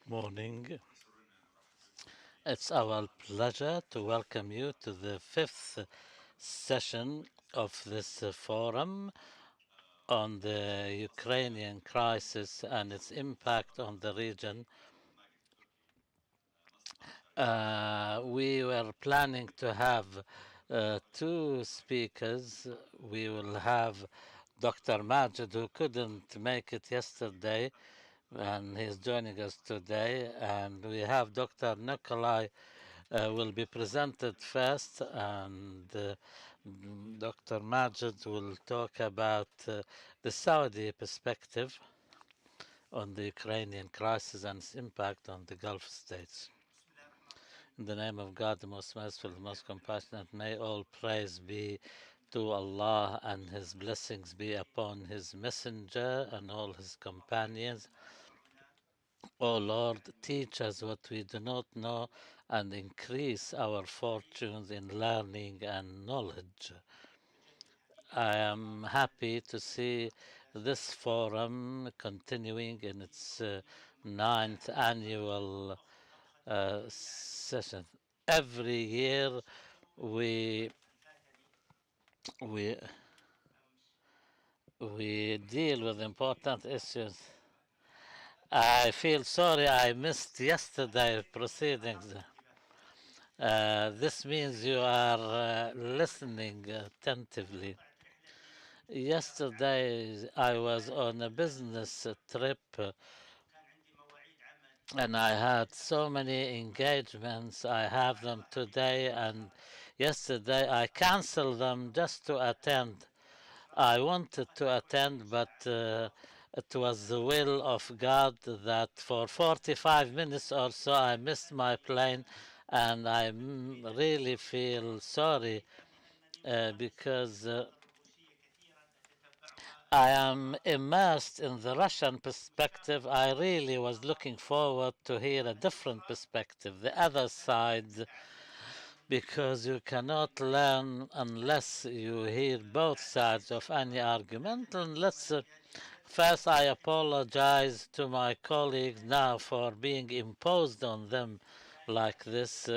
Morning. It's our pleasure to welcome you to the fifth session of this forum on the Ukrainian crisis and its impact on the region. We were planning to have two speakers. We will have Dr. Majed, who couldn't make it yesterday, and he's joining us today. And we have Dr. Nikolay will be presented first, and Dr. Majed will talk about the Saudi perspective on the Ukrainian crisis and its impact on the Gulf states. In the name of God, the most merciful, the most compassionate, may all praise be to Allah and His blessings be upon His messenger and all His companions. O Lord, teach us what we do not know and increase our fortunes in learning and knowledge. I am happy to see this forum continuing in its ninth annual session. Every year we we we deal with important issues. I feel sorry I missed yesterday proceedings. This means you are listening attentively. Yesterday I was on a business trip and I had so many engagements. I have them today and yesterday. I canceled them just to attend. I wanted to attend, but it was the will of God that for 45 minutes or so I missed my plane, and I really feel sorry because I am immersed in the Russian perspective. I really was looking forward to hear a different perspective, the other side, because you cannot learn unless you hear both sides of any argument. And let's first, I apologize to my colleagues now for being imposed on them like this,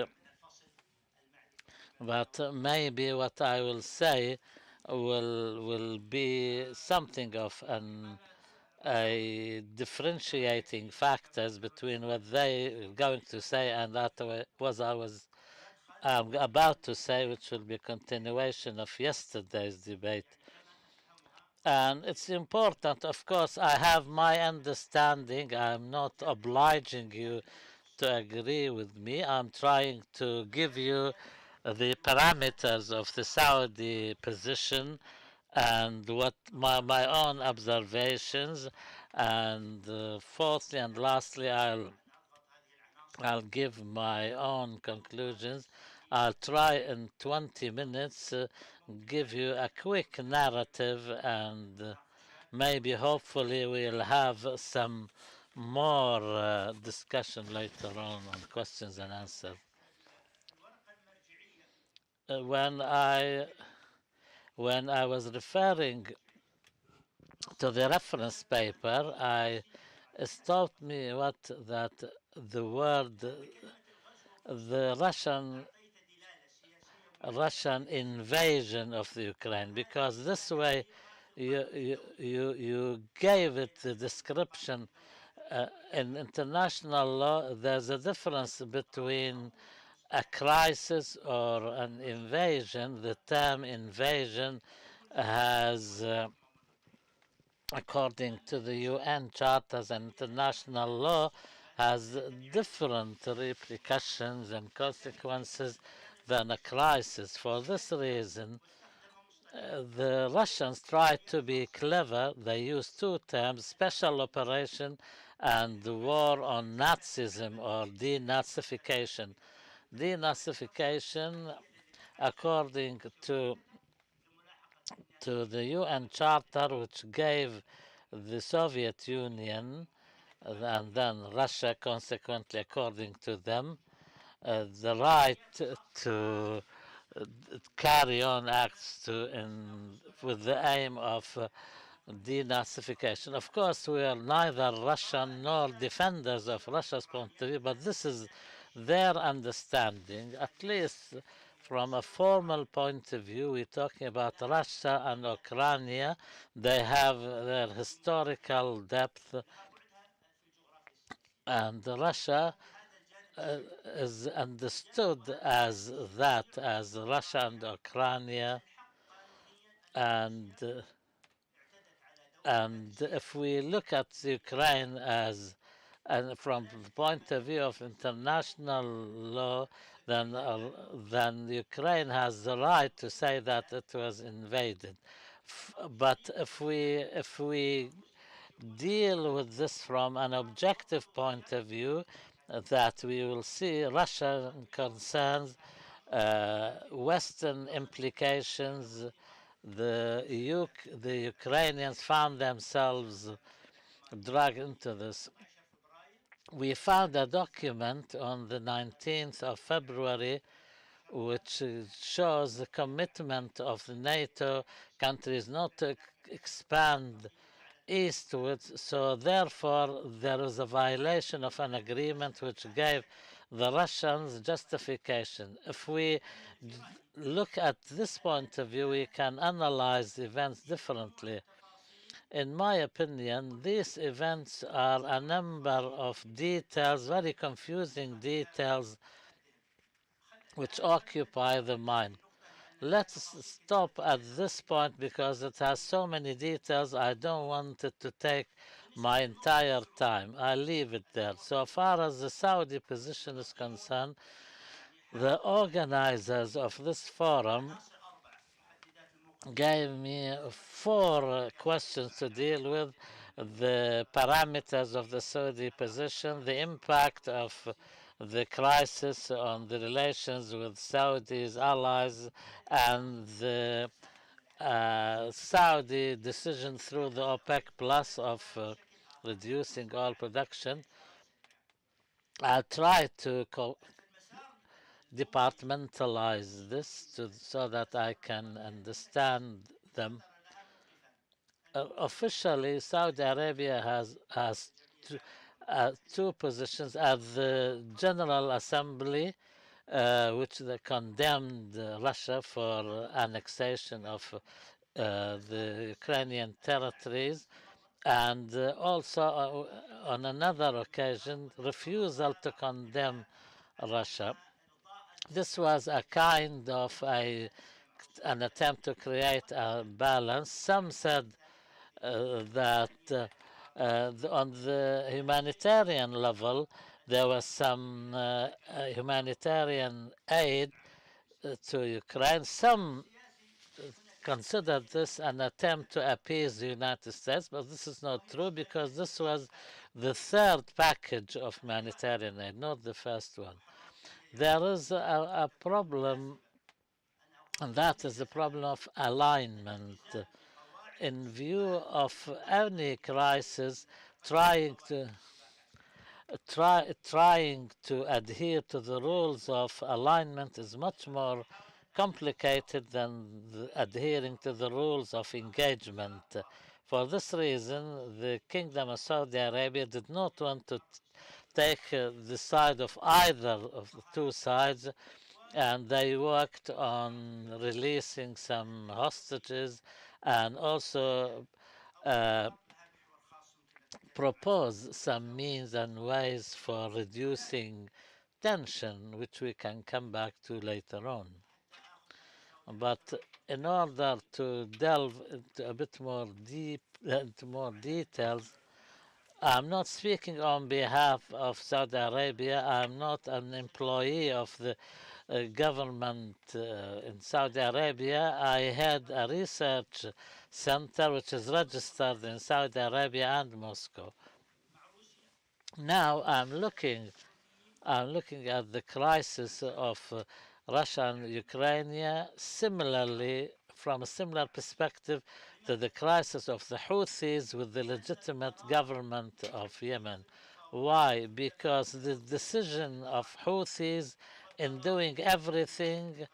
but maybe what I will say will be something of an a differentiating factors between what they are going to say and that was I was about to say, which will be a continuation of yesterday's debate. And it's important, of course, I have my understanding. I'm not obliging you to agree with me. I'm trying to give you the parameters of the Saudi position and what my own observations. And fourthly and lastly, I'll give my own conclusions. I'll try in 20 minutes give you a quick narrative and maybe hopefully we'll have some more discussion later on questions and answers. Uh, when I when I was referring to the reference paper, I stopped me what that the word the Russian invasion of the Ukraine, because this way you gave it the description. In international law, there's a difference between a crisis or an invasion. The term invasion has, according to the UN charters and international law, has different repercussions and consequences than a crisis. For this reason, the Russians tried to be clever. They used two terms, special operation and war on Nazism or denazification. Denazification, according to the UN Charter, which gave the Soviet Union and then Russia, consequently, according to them, the right to carry on acts with the aim of denazification. Of course, we are neither Russian nor defenders of Russia's point of view, but this is their understanding, at least from a formal point of view. We're talking about Russia and Ukraine. They have their historical depth, and Russia uh, is understood as that, as Russia and Ukraine, and if we look at Ukraine as, and from the point of view of international law, then Ukraine has the right to say that it was invaded. But if we deal with this from an objective point of view, that we will see Russian concerns, Western implications. The Ukrainians found themselves dragged into this. We found a document on the 19th of February which shows the commitment of the NATO countries not to expand eastwards. So therefore, there is a violation of an agreement which gave the Russians justification. If we look at this point of view, we can analyze events differently. In my opinion, these events are a number of details, very confusing details, which occupy the mind. Let's stop at this point because it has so many details. I don't want it to take my entire time. I'll leave it there. So far as the Saudi position is concerned, the organizers of this forum gave me four questions to deal with: the parameters of the Saudi position, the impact of the crisis on the relations with Saudi's allies, and the Saudi decision through the OPEC Plus of reducing oil production. I tried to departmentalize this so that I can understand them. Officially, Saudi Arabia has two positions at the General Assembly, which they condemned Russia for annexation of the Ukrainian territories, and also on another occasion, refusal to condemn Russia. This was a kind of an attempt to create a balance. Some said that on the humanitarian level, there was some humanitarian aid to Ukraine. Some considered this an attempt to appease the United States, but this is not true because this was the third package of humanitarian aid, not the first one. There is a problem, and that is the problem of alignment. In view of any crisis, trying to trying to adhere to the rules of alignment is much more complicated than adhering to the rules of engagement. For this reason, the Kingdom of Saudi Arabia did not want to take the side of either of the two sides, and they worked on releasing some hostages and also uh, propose some means and ways for reducing tension, which we can come back to later on. But in order to delve into a bit more deep, into more details, I'm not speaking on behalf of Saudi Arabia. I'm not an employee of the government in Saudi Arabia. I had a research center which is registered in Saudi Arabia and Moscow. Now I'm looking at the crisis of Russia and Ukraine similarly from a similar perspective to the crisis of the Houthis with the legitimate government of Yemen. Why? Because the decision of Houthis in doing everything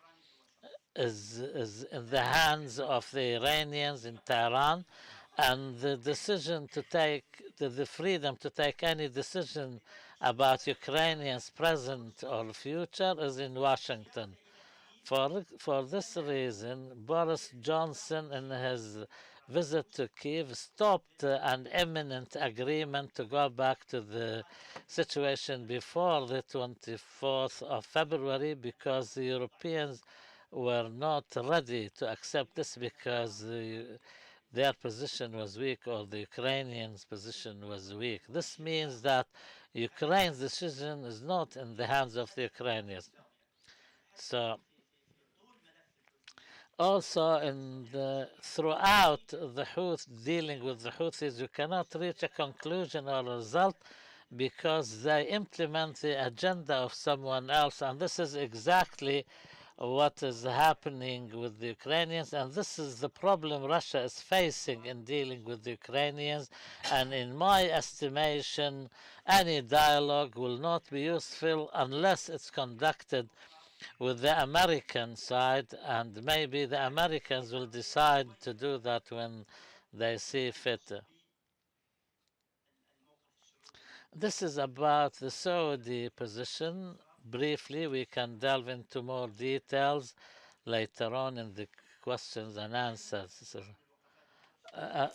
is in the hands of the Iranians in Tehran, And the decision to take, the freedom to take any decision about Ukrainians' present or future is in Washington. For this reason, Boris Johnson, in his visit to Kiev, stopped an imminent agreement to go back to the situation before the 24th of February because the Europeans were not ready to accept this because their position was weak or the Ukrainians' position was weak. This means that Ukraine's decision is not in the hands of the Ukrainians. So also throughout the Houthis, dealing with the Houthis, you cannot reach a conclusion or a result because they implement the agenda of someone else, and this is exactly what is happening with the Ukrainians, and this is the problem Russia is facing in dealing with the Ukrainians. And in my estimation, any dialogue will not be useful unless it's conducted with the American side, and maybe the Americans will decide to do that when they see fit. This is about the Saudi position. Briefly, we can delve into more details later on in the questions and answers. Uh,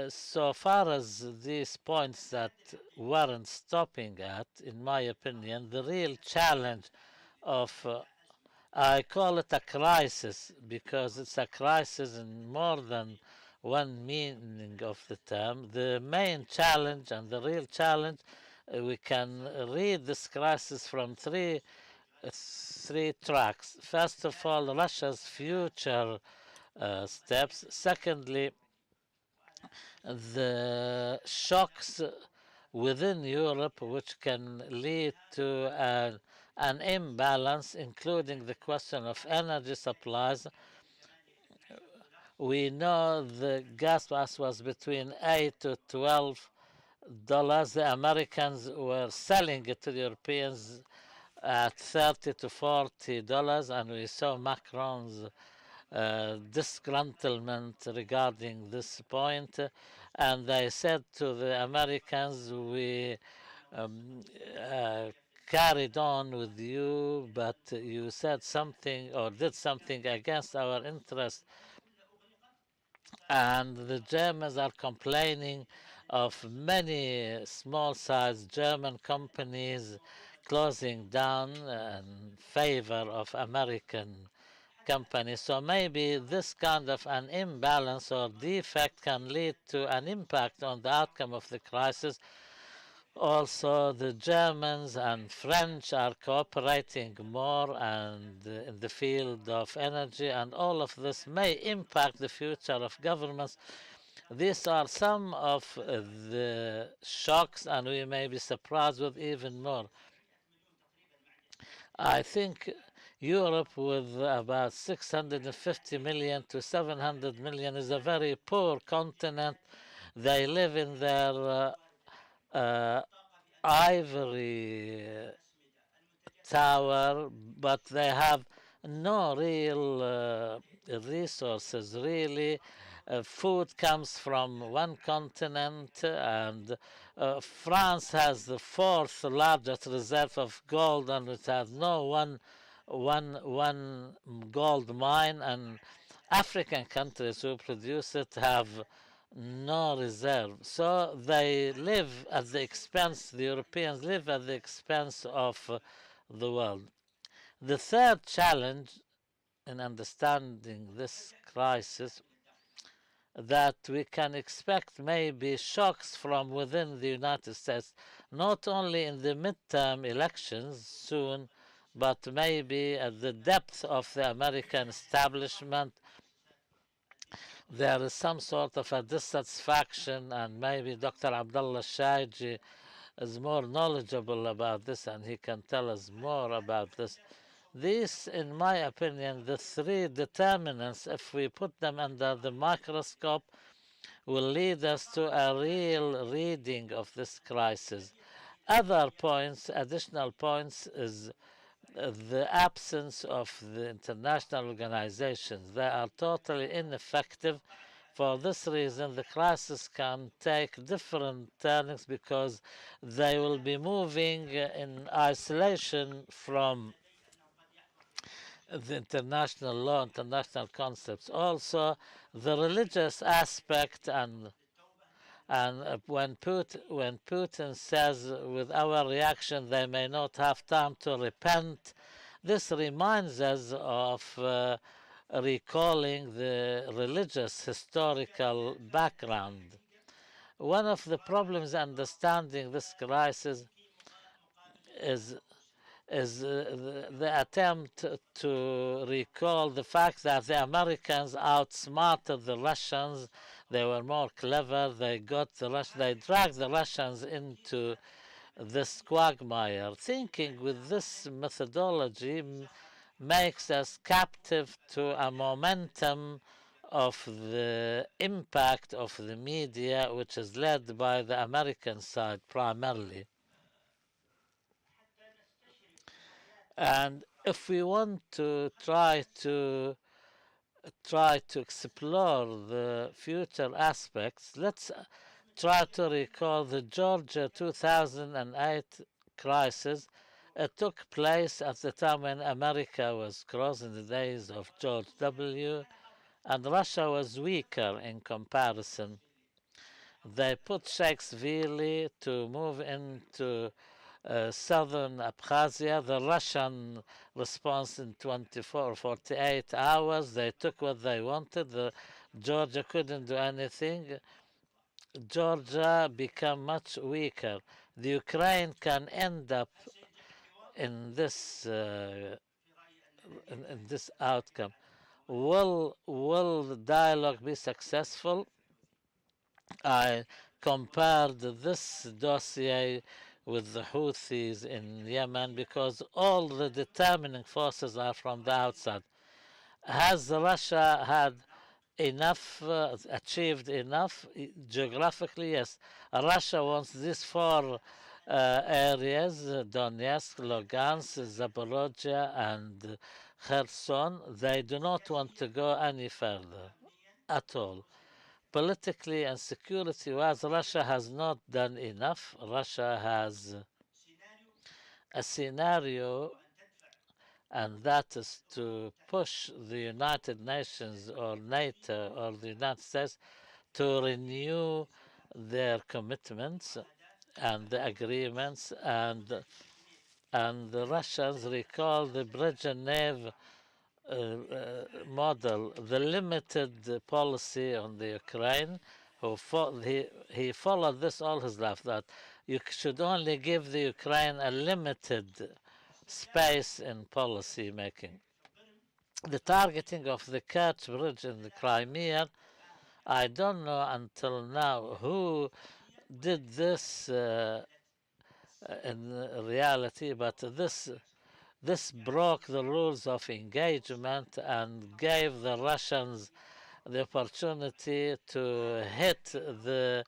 so far as these points that weren't stopping at, in my opinion, the real challenge of I call it a crisis because it's a crisis in more than one meaning of the term. The main challenge and the real challenge, we can read this crisis from three tracks. First of all, Russia's future steps. Secondly, the shocks within Europe, which can lead to an imbalance, including the question of energy supplies. We know the gas price was between $8 to $12. The Americans were selling it to the Europeans at $30 to $40, and we saw Macron's disgruntlement regarding this point, and they said to the Americans, "We um, uh, carried on with you, but you said something or did something against our interest." And the Germans are complaining of many small-sized German companies closing down in favor of American company. So maybe this kind of an imbalance or defect can lead to an impact on the outcome of the crisis. Also, the Germans and French are cooperating more and in the field of energy, and all of this may impact the future of governments. These are some of the shocks, and we may be surprised with even more. I think Europe, with about 650 million to 700 million, is a very poor continent. They live in their uh, ivory tower, but they have no real resources, really. Food comes from one continent, and France has the fourth largest reserve of gold, and it has no one gold mine. And African countries who produce it have no reserve. So they live at the expense, the Europeans live at the expense of the world. The third challenge in understanding this crisis that we can expect maybe shocks from within the United States, not only in the midterm elections soon, but maybe at the depth of the American establishment. There is some sort of a dissatisfaction, and maybe Dr. Abdullah Shaiji is more knowledgeable about this and he can tell us more about this. These, in my opinion, the three determinants, if we put them under the microscope, will lead us to a real reading of this crisis. Other points, additional points, is the absence of the international organizations. They are totally ineffective. For this reason, the crisis can take different turnings because they will be moving in isolation from the international law, international concepts. Also, the religious aspect and when Putin says with our reaction they may not have time to repent, this reminds us of recalling the religious historical background. One of the problems understanding this crisis is the attempt to recall the fact that the Americans outsmarted the Russians. They were more clever. They dragged the Russians into this quagmire. Thinking with this methodology makes us captive to a momentum of the impact of the media, which is led by the American side primarily. And if we want to try to explore the future aspects, let's try to recall the Georgia 2008 crisis. It took place at the time when America was crossing the days of George W. and Russia was weaker in comparison. They put Shakespeare to move into southern Abkhazia. The Russian response in 24 or 48 hours. They took what they wanted. Georgia couldn't do anything. Georgia became much weaker. The Ukraine can end up in this outcome. Will the dialogue be successful? I compared this dossier with the Houthis in Yemen because all the determining forces are from the outside. Has Russia had enough, achieved enough? Geographically, yes. Russia wants these four areas Donetsk, Lugansk, Zaporozhye, and Kherson. They do not want to go any further at all. Politically and security wise, Russia has not done enough. Russia has a scenario, and that is to push the United Nations or NATO or the United States to renew their commitments and the agreements, and the Russians recall the Brezhnev model, the limited policy on the Ukraine. He followed this all his life, that you should only give the Ukraine a limited space in policy making. The targeting of the Kerch Bridge in the Crimea, I don't know until now who did this in reality, but this broke the rules of engagement and gave the Russians the opportunity to hit the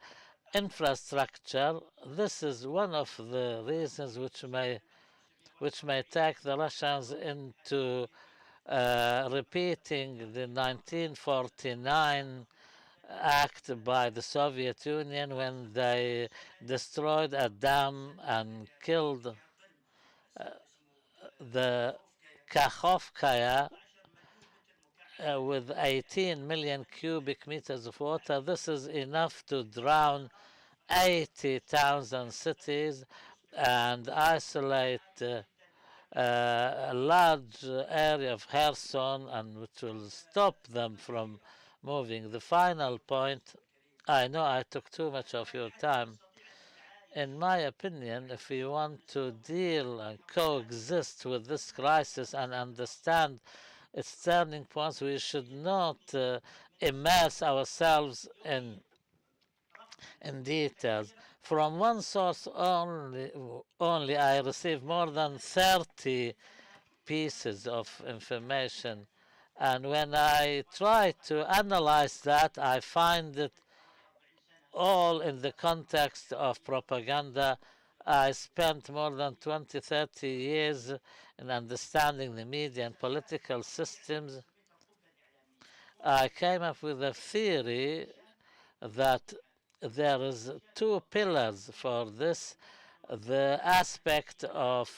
infrastructure. This is one of the reasons which may take the Russians into repeating the 1949 act by the Soviet Union when they destroyed a dam and killed the Kakhovkaya with 18 million cubic meters of water. This is enough to drown 80 towns and cities and isolate a large area of Kherson, and which will stop them from moving. The final point, I know I took too much of your time. In my opinion, if we want to deal and coexist with this crisis and understand its turning points, we should not immerse ourselves in details. From one source only I received more than 30 pieces of information. And when I try to analyze that, I find it all in the context of propaganda I spent more than 20, 30 years in understanding the media and political systems. I came up with a theory that there is two pillars for this: the aspect of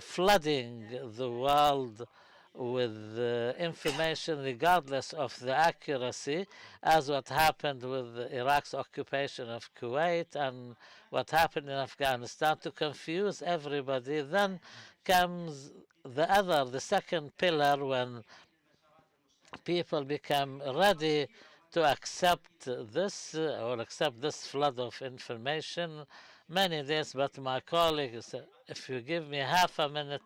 flooding the world with information regardless of the accuracy, as what happened with Iraq's occupation of Kuwait and what happened in Afghanistan, to confuse everybody. Then comes the second pillar, when people become ready to accept this or accept this flood of information. Many days, but my colleagues, if you give me half a minute,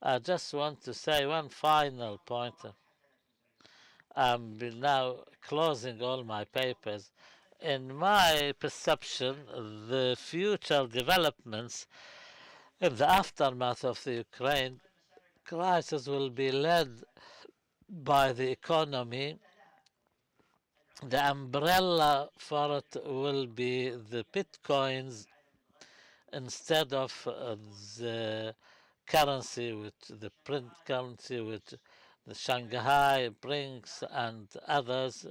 I just want to say one final point. I'm now closing all my papers. In my perception, the future developments in the aftermath of the Ukraine crisis will be led by the economy. The umbrella for it will be the bitcoins instead of the currency, which the print currency, which the Shanghai brings and others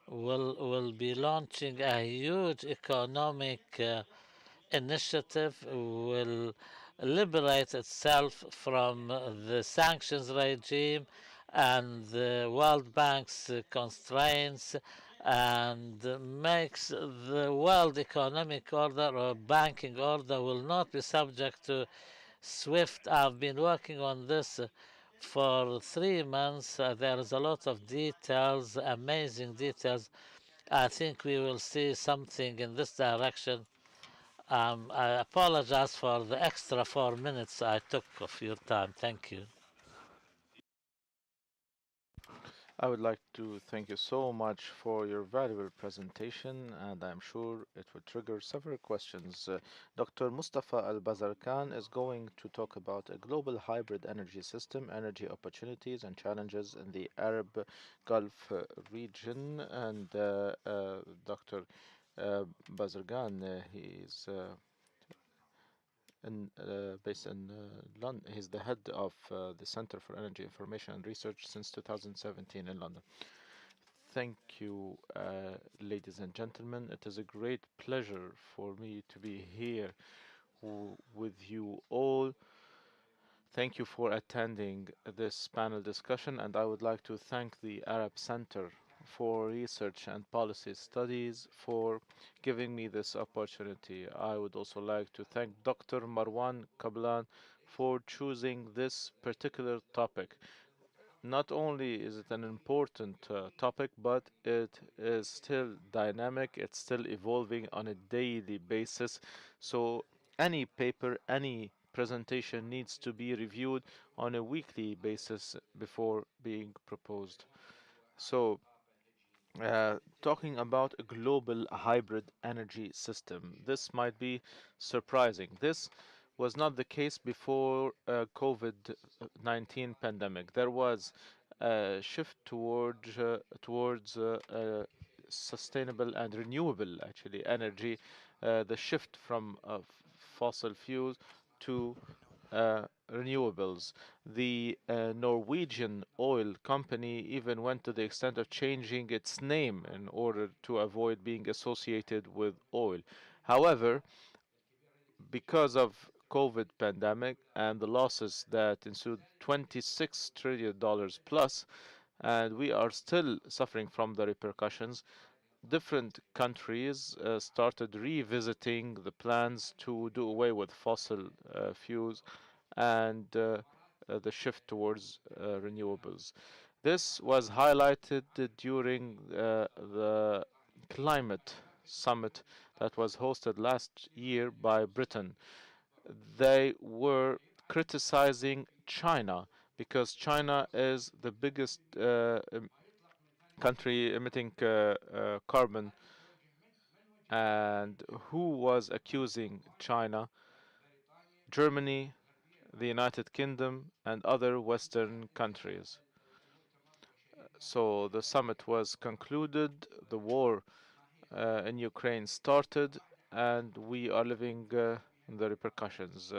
will be launching a huge economic initiative, will liberate itself from the sanctions regime and the World Bank's constraints, and makes the world economic order or banking order will not be subject to SWIFT. I've been working on this for 3 months. There is a lot of details, amazing details. I think we will see something in this direction. I apologize for the extra 4 minutes I took of your time. Thank you. I would like to thank you so much for your valuable presentation, and I'm sure it will trigger several questions. Dr. Mustafa al-Bazarkan is going to talk about a global hybrid energy system, energy opportunities and challenges in the Arab Gulf region. And Dr. Bazargan, he's based in London. He's the head of the Center for Energy Information and Research since 2017 in London. Thank you, ladies and gentlemen. It is a great pleasure for me to be here with you all. Thank you for attending this panel discussion, and I would like to thank the Arab Center for Research and Policy Studies for giving me this opportunity. I would also like to thank Dr. Marwan Kablan for choosing this particular topic. Not only is it an important topic, but it is still dynamic, it's still evolving on a daily basis. So any paper, any presentation needs to be reviewed on a weekly basis before being proposed. So talking about a global hybrid energy system. This might be surprising. This was not the case before COVID-19 pandemic. There was a shift towards sustainable and renewable actually energy, the shift from fossil fuels to renewables. The Norwegian oil company even went to the extent of changing its name in order to avoid being associated with oil. However, because of COVID pandemic and the losses that ensued, $26 trillion plus, and we are still suffering from the repercussions. Different countries started revisiting the plans to do away with fossil fuels and the shift towards renewables. This was highlighted during the climate summit that was hosted last year by Britain. They were criticizing China because China is the biggest country emitting carbon. And who was accusing China? Germany, the United Kingdom, and other Western countries. So the summit was concluded, the war in Ukraine started, and we are living the repercussions.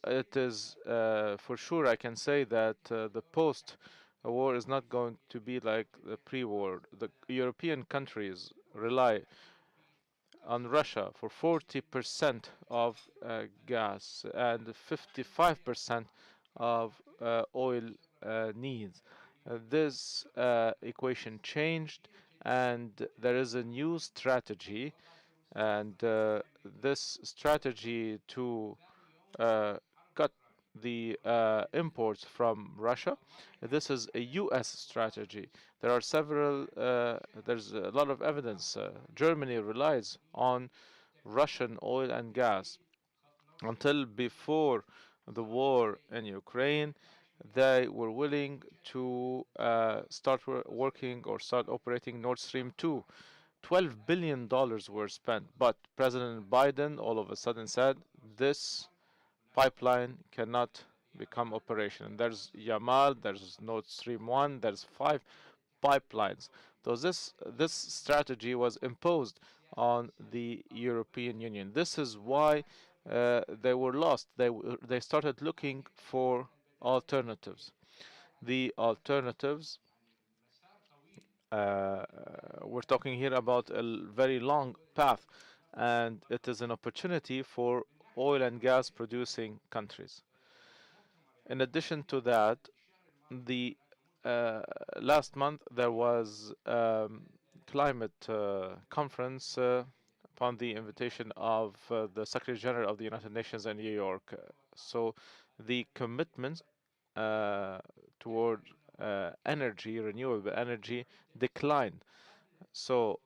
It is for sure I can say that the post war is not going to be like the pre-war. The European countries rely on Russia for 40% of gas and 55% of oil needs. This equation changed, and there is a new strategy, and this strategy to uh, cut the imports from Russia. This is a U.S. strategy. There are several. There's a lot of evidence. Germany relies on Russian oil and gas until before the war in Ukraine. They were willing to start working or start operating Nord Stream 2. $12 billion were spent, but President Biden all of a sudden said this pipeline cannot become operational. There's Yamal, there's Nord Stream 1, there's 5 pipelines. So this strategy was imposed on the European Union. This is why they were lost. They started looking for alternatives. The alternatives, uh, we're talking here about a very long path, and it is an opportunity for oil and gas producing countries. In addition to that, the last month there was climate conference upon the invitation of the Secretary General of the United Nations in New York. So the commitments uh, toward energy, renewable energy, declined. So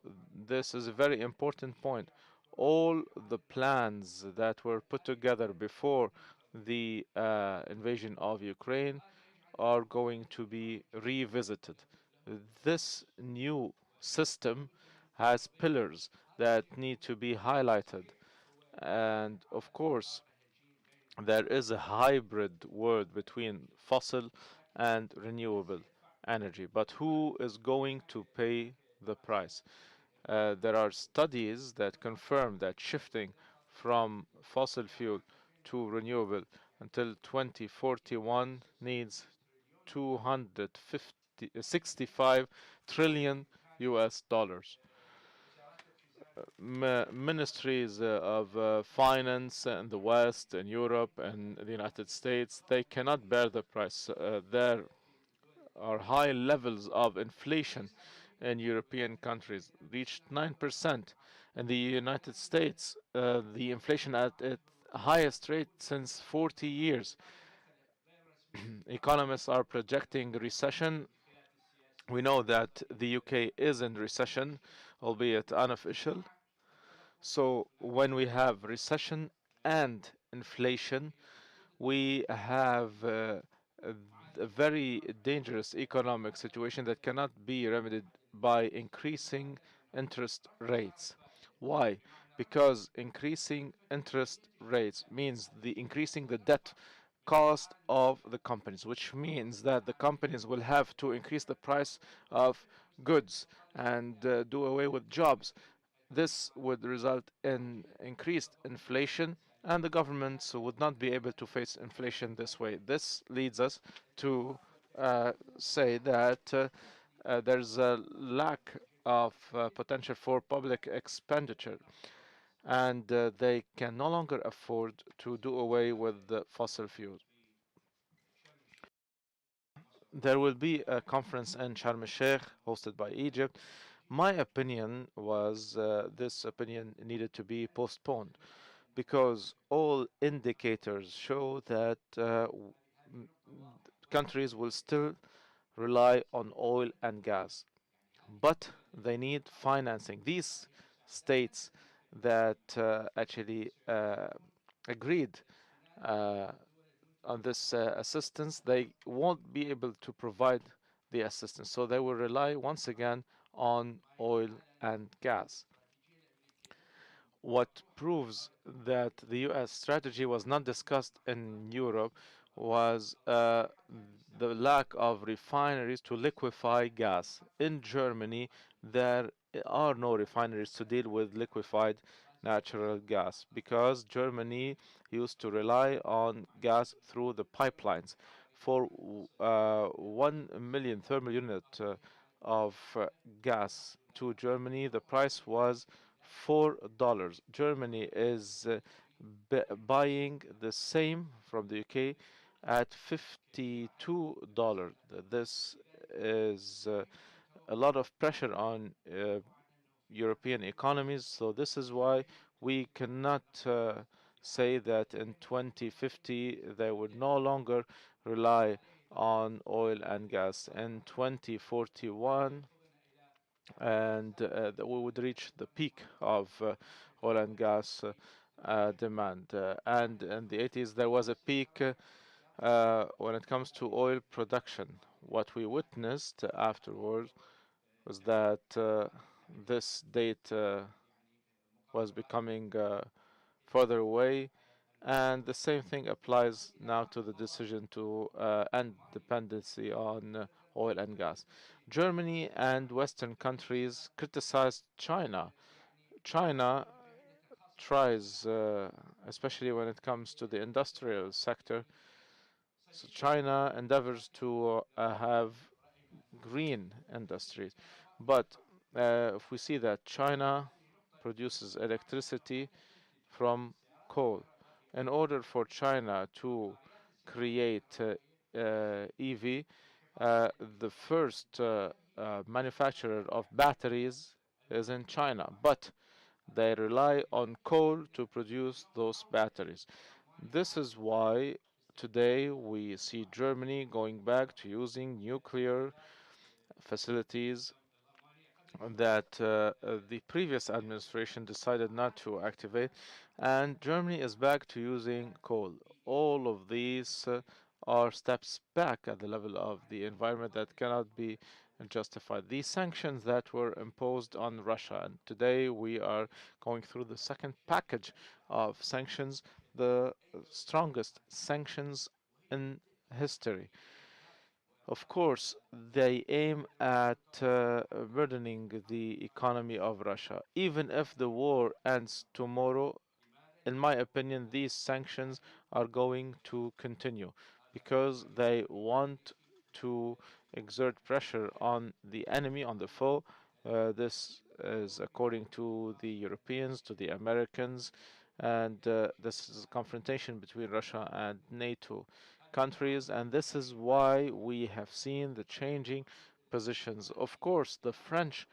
this is a very important point. All the plans that were put together before the invasion of Ukraine are going to be revisited. This new system has pillars that need to be highlighted. And of course, there is a hybrid world between fossil and renewable energy. But who is going to pay the price? There are studies that confirm that shifting from fossil fuel to renewable until 2041 needs 265 trillion US dollars. Ministries of finance in the West, in Europe, and the United States, they cannot bear the price. There are high levels of inflation in European countries, reached 9%. In the United States, the inflation at its highest rate since 40 years. Economists are projecting recession. We know that the UK is in recession, albeit unofficial. So when we have recession and inflation, we have a, a very dangerous economic situation that cannot be remedied by increasing interest rates. Why? Because increasing interest rates means the increasing the debt cost of the companies, which means that the companies will have to increase the price of goods and do away with jobs. This would result in increased inflation, and the governments would not be able to face inflation this way. This leads us to say that there's a lack of potential for public expenditure, and they can no longer afford to do away with the fossil fuels. There will be a conference in Sharm el-Sheikh hosted by Egypt. My opinion was this opinion needed to be postponed because all indicators show that countries will still rely on oil and gas, but they need financing. These states that actually agreed uh, on this assistance, they won't be able to provide the assistance. So they will rely once again on oil and gas. What proves that the US strategy was not discussed in Europe was the lack of refineries to liquefy gas. In Germany, there are no refineries to deal with liquefied natural gas because Germany used to rely on gas through the pipelines. For 1 million thermal unit of gas to Germany, the price was $4. Germany is buying the same from the UK at $52. This is a lot of pressure on European economies. So this is why we cannot say that in 2050 they would no longer rely on oil and gas. In 2041, and that we would reach the peak of oil and gas demand. And in the 80s, there was a peak when it comes to oil production. What we witnessed afterwards was that this date was becoming further away, and the same thing applies now to the decision to end dependency on oil and gas. Germany and Western countries criticized China. China tries, especially when it comes to the industrial sector, so China endeavors to have green industries. But if we see that China produces electricity from coal, in order for China to create EV, the first manufacturer of batteries is in China, but they rely on coal to produce those batteries. This is why today we see Germany going back to using nuclear facilities that the previous administration decided not to activate, and Germany is back to using coal. All of these are steps back at the level of the environment that cannot be justified. These sanctions that were imposed on Russia, and today we are going through the second package of sanctions, the strongest sanctions in history. Of course, they aim at burdening the economy of Russia. Even if the war ends tomorrow, in my opinion, these sanctions are going to continue because they want to exert pressure on the enemy, on the foe. This is according to the Europeans, to the Americans, and this is a confrontation between Russia and NATO countries, and this is why we have seen the changing positions. Of course, the French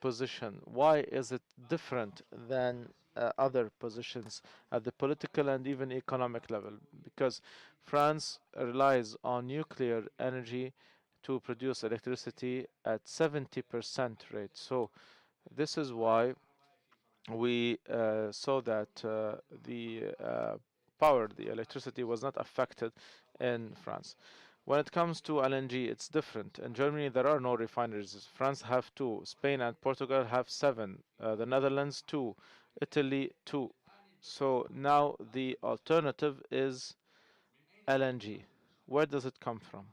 position, why is it different than other positions at the political and even economic level? Because France relies on nuclear energy to produce electricity at 70% rate. So this is why we saw that the power, the electricity was not affected in France. When it comes to LNG, it's different. In Germany, there are no refineries. France have two. Spain and Portugal have seven. The Netherlands, two. Italy, two. So now the alternative is LNG. Where does it come from?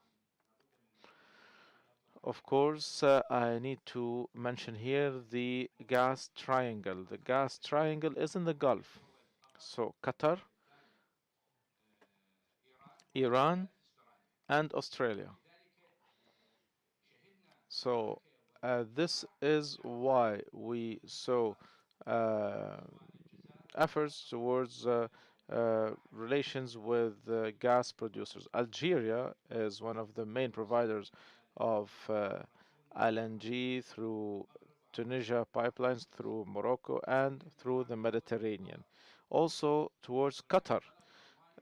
Of course, I need to mention here the gas triangle. The gas triangle is in the Gulf. So Qatar, Iran, and Australia. So this is why we saw uh, efforts towards relations with gas producers. Algeria is one of the main providers of LNG through Tunisia pipelines, through Morocco, and through the Mediterranean. Also towards Qatar,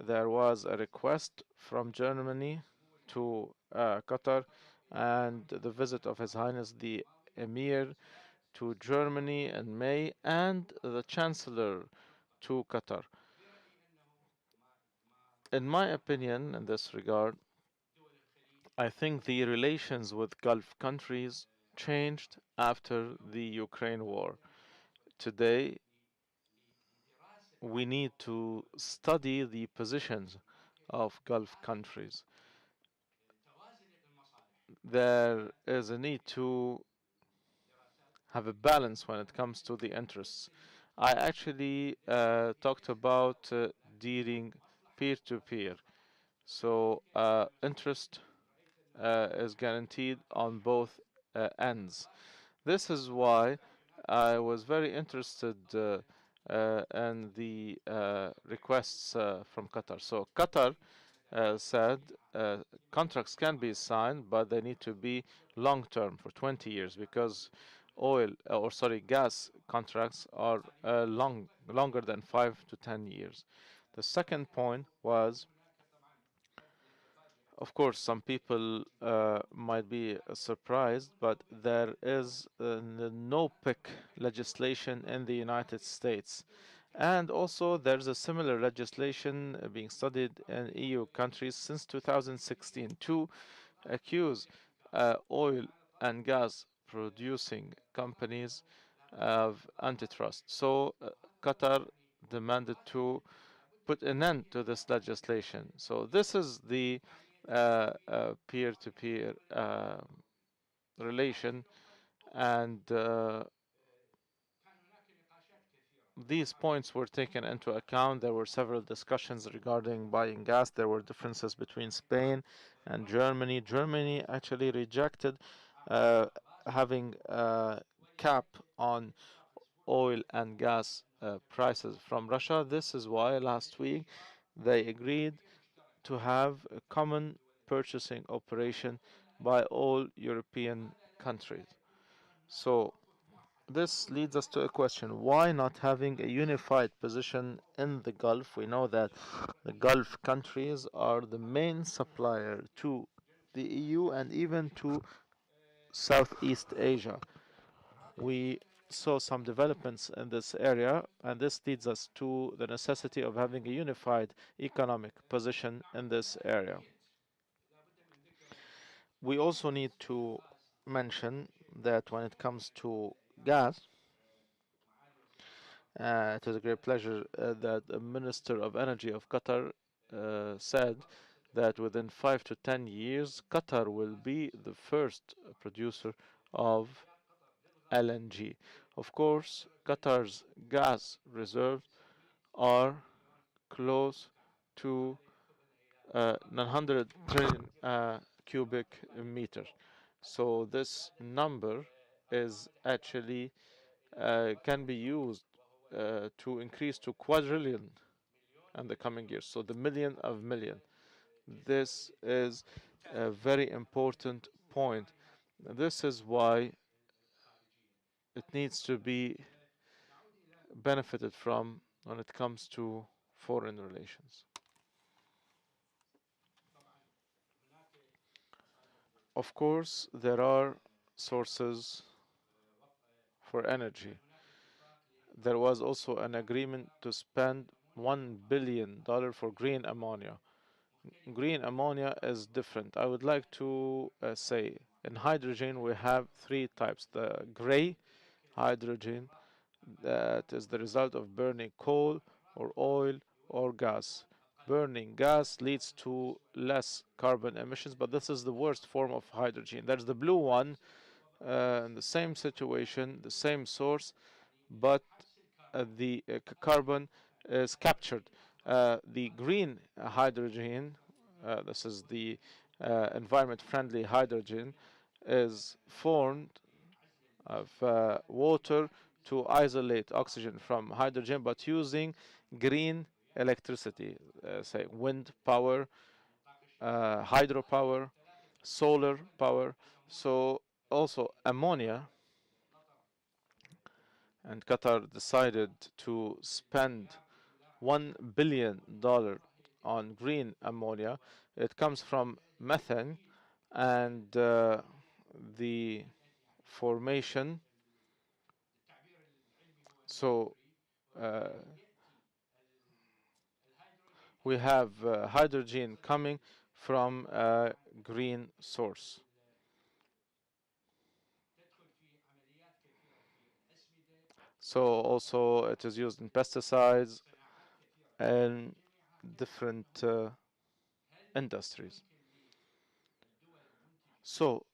there was a request from Germany to Qatar and the visit of His Highness the Emir to Germany in May and the Chancellor to Qatar. In my opinion, in this regard, I think the relations with Gulf countries changed after the Ukraine war. Today, we need to study the positions of Gulf countries. There is a need to have a balance when it comes to the interests. I actually talked about dealing peer to peer. So interest is guaranteed on both ends. This is why I was very interested in the requests from Qatar. So Qatar said contracts can be signed, but they need to be long term for 20 years because gas contracts are longer than 5 to 10 years. The second point was, of course, some people might be surprised, but there is the no pick legislation in the United States. And also, there's a similar legislation being studied in EU countries since 2016 to accuse oil and gas producing companies of antitrust. So, Qatar demanded to put an end to this legislation. So this is the peer-to-peer relation, and these points were taken into account. There were several discussions regarding buying gas. There were differences between Spain and Germany. Germany actually rejected uh, having a cap on oil and gas prices from Russia. This is why last week they agreed to have a common purchasing operation by all European countries. So this leads us to a question: why not having a unified position in the Gulf? We know that the Gulf countries are the main supplier to the EU and even to Southeast Asia. We saw some developments in this area, and this leads us to the necessity of having a unified economic position in this area. We also need to mention that when it comes to gas, it is a great pleasure that the Minister of Energy of Qatar said that within 5 to 10 years, Qatar will be the first producer of LNG. Of course, Qatar's gas reserves are close to 900 trillion cubic meters. So this number is actually can be used to increase to quadrillion in the coming years. So the million of million. This is a very important point. This is why it needs to be benefited from when it comes to foreign relations. Of course, there are sources for energy. There was also an agreement to spend $1 billion for green ammonia. Green ammonia is different. I would like to say in hydrogen we have three types: the gray hydrogen, that is the result of burning coal or oil or gas. Burning gas leads to less carbon emissions, but this is the worst form of hydrogen. There's the blue one, in the same situation, the same source, but the carbon is captured. The green hydrogen, this is the environment-friendly hydrogen, is formed of water to isolate oxygen from hydrogen, but using green electricity, say wind power, hydropower, solar power. So also ammonia, and Qatar decided to spend $1 billion on green ammonia. It comes from methane, and the formation. So uh, we have hydrogen coming from a green source. So also it is used in pesticides and different industries. So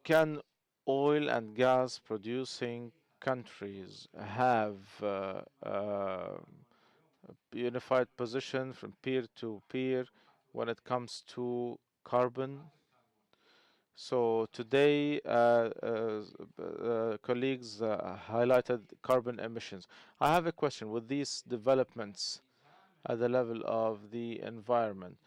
can oil and gas producing countries have a unified position from peer to peer when it comes to carbon. So today, colleagues highlighted carbon emissions. I have a question. With these developments at the level of the environment,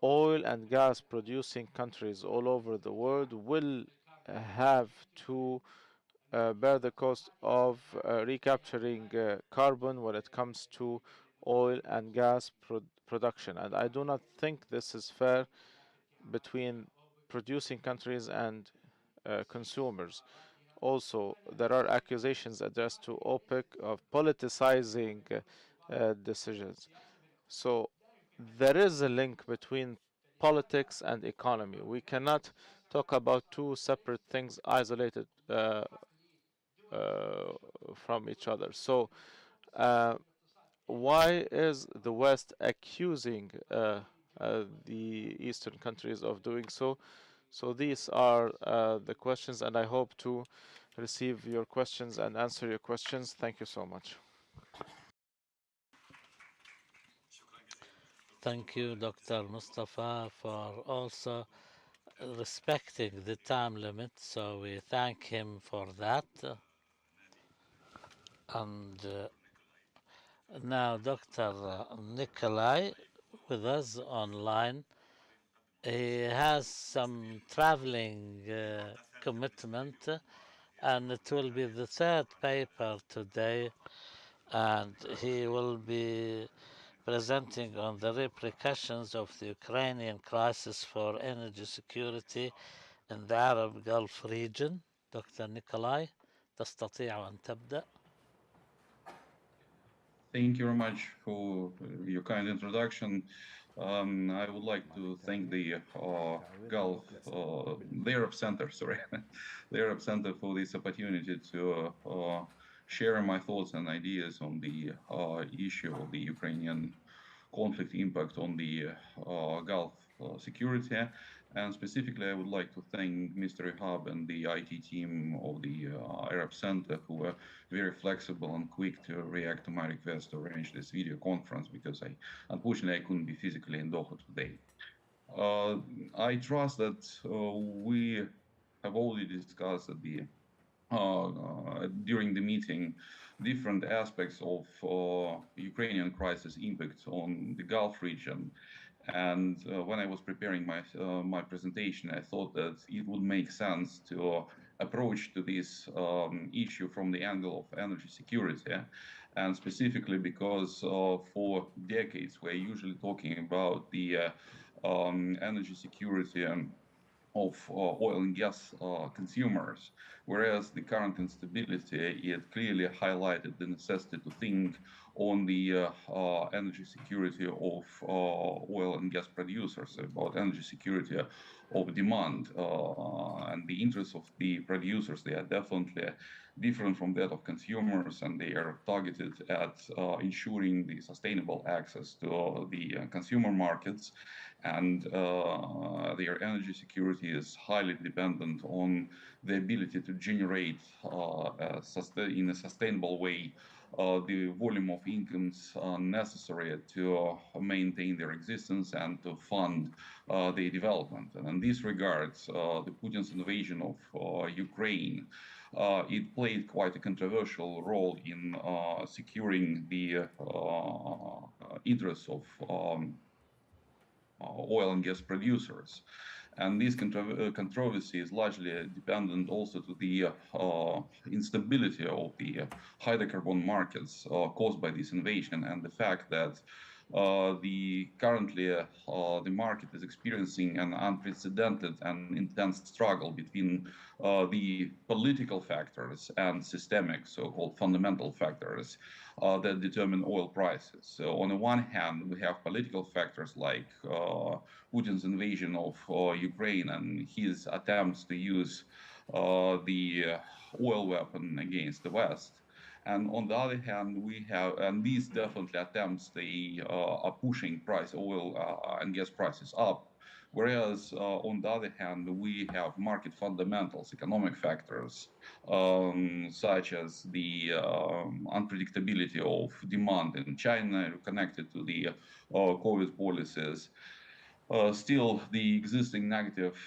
oil and gas producing countries all over the world will have to bear the cost of recapturing carbon when it comes to oil and gas production. And I do not think this is fair between producing countries and consumers. Also, there are accusations addressed to OPEC of politicizing decisions. So there is a link between politics and economy. We cannot talk about two separate things isolated from each other. So uh, why is the West accusing the Eastern countries of doing so? So these are the questions, and I hope to receive your questions and answer your questions. Thank you so much. Thank you, Dr. Mustafa, for also respecting the time limit. So we thank him for that. And now, Dr. Nikolay with us online. He has some traveling commitment, and it will be the third paper today, and he will be presenting on the repercussions of the Ukrainian crisis for energy security in the Arab Gulf region. دكتور نيكولاي تستطيع أن تبدأ. Thank you very much for your kind introduction. I would like to thank the Gulf, the Arab Center, sorry, the Arab Center for this opportunity to share my thoughts and ideas on the issue of the Ukrainian conflict impact on the Gulf security. And specifically, I would like to thank Mr. Ihab and the IT team of the Arab Center, who were very flexible and quick to react to my request to arrange this video conference, because unfortunately, I couldn't be physically in Doha today. I trust that we have already discussed at the during the meeting different aspects of Ukrainian crisis impact on the Gulf region. And when I was preparing my presentation, I thought that it would make sense to approach to this issue from the angle of energy security, and specifically because for decades we're usually talking about the energy security of oil and gas consumers, whereas the current instability, it clearly highlighted the necessity to think on the energy security of oil and gas producers, about energy security of demand. And the interests of the producers, they are definitely different from that of consumers, and they are targeted at ensuring the sustainable access to the consumer markets, and their energy security is highly dependent on the ability to generate in a sustainable way the volume of incomes necessary to maintain their existence and to fund their development. And in this regards, the Putin's invasion of Ukraine, it played quite a controversial role in securing the interests of oil and gas producers. And this controversy is largely dependent also to the instability of the hydrocarbon markets caused by this invasion, and the fact that the currently the market is experiencing an unprecedented and intense struggle between the political factors and systemic, so-called fundamental factors that determine oil prices. So on the one hand, we have political factors like Putin's invasion of Ukraine and his attempts to use the oil weapon against the West. And on the other hand, we have, and these definitely attempts, they are pushing oil and gas prices up. Whereas, on the other hand, we have market fundamentals, economic factors, such as the unpredictability of demand in China connected to the COVID policies, still the existing negative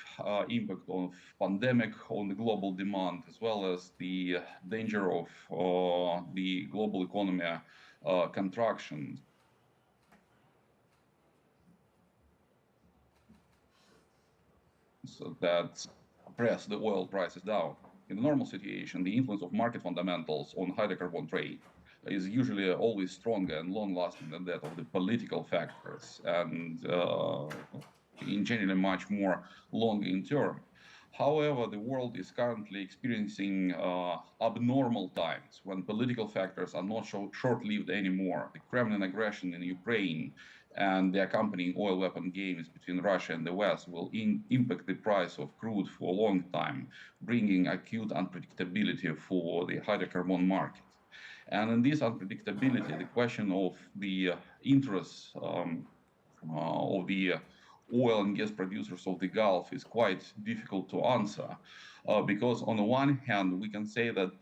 impact of pandemic on the global demand, as well as the danger of the global economy contraction that press the oil prices down. In a normal situation, the influence of market fundamentals on hydrocarbon trade is usually always stronger and long lasting than that of the political factors, and in generally much more long in term. However, the world is currently experiencing abnormal times when political factors are not short lived anymore. The Kremlin aggression in Ukraine and the accompanying oil weapon games between Russia and the West will impact the price of crude for a long time, bringing acute unpredictability for the hydrocarbon market. And in this unpredictability, the question of the interests of the oil and gas producers of the Gulf is quite difficult to answer. Because on the one hand, we can say that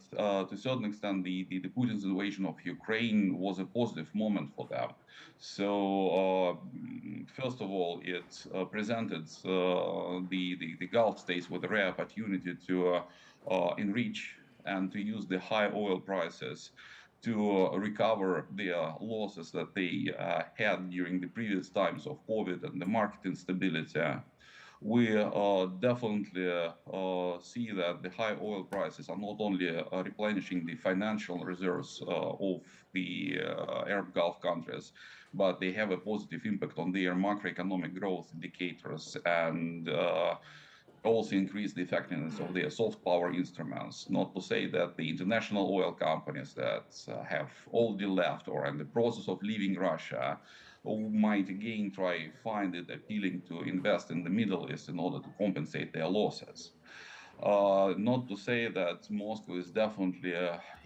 to a certain extent, the Putin's invasion of Ukraine was a positive moment for them. So, first of all, it presented the Gulf states with a rare opportunity to enrich and to use the high oil prices to recover the losses that they had during the previous times of COVID and the market instability. We definitely see that the high oil prices are not only replenishing the financial reserves of the Arab Gulf countries, but they have a positive impact on their macroeconomic growth indicators and also increase the effectiveness of their soft power instruments. Not to say that the international oil companies that have already left or in the process of leaving Russia might again try find it appealing to invest in the Middle East in order to compensate their losses. Not to say that Moscow is definitely,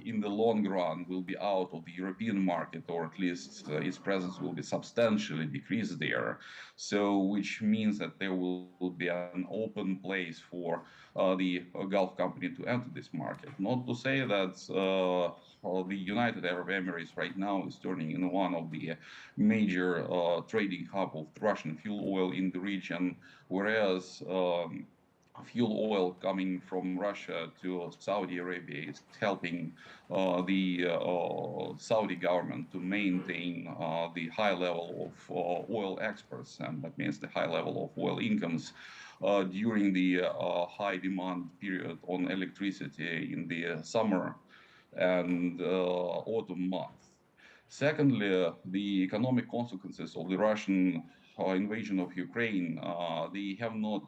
in the long run, will be out of the European market, or at least its presence will be substantially decreased there. So, which means that there will be an open place for the Gulf company to enter this market. Not to say that the United Arab Emirates right now is turning into one of the major trading hub of Russian fuel oil in the region, whereas fuel oil coming from Russia to Saudi Arabia is helping the Saudi government to maintain the high level of oil exports, and that means the high level of oil incomes during the high demand period on electricity in the summer and autumn months. Secondly, the economic consequences of the Russian invasion of Ukraine, they have not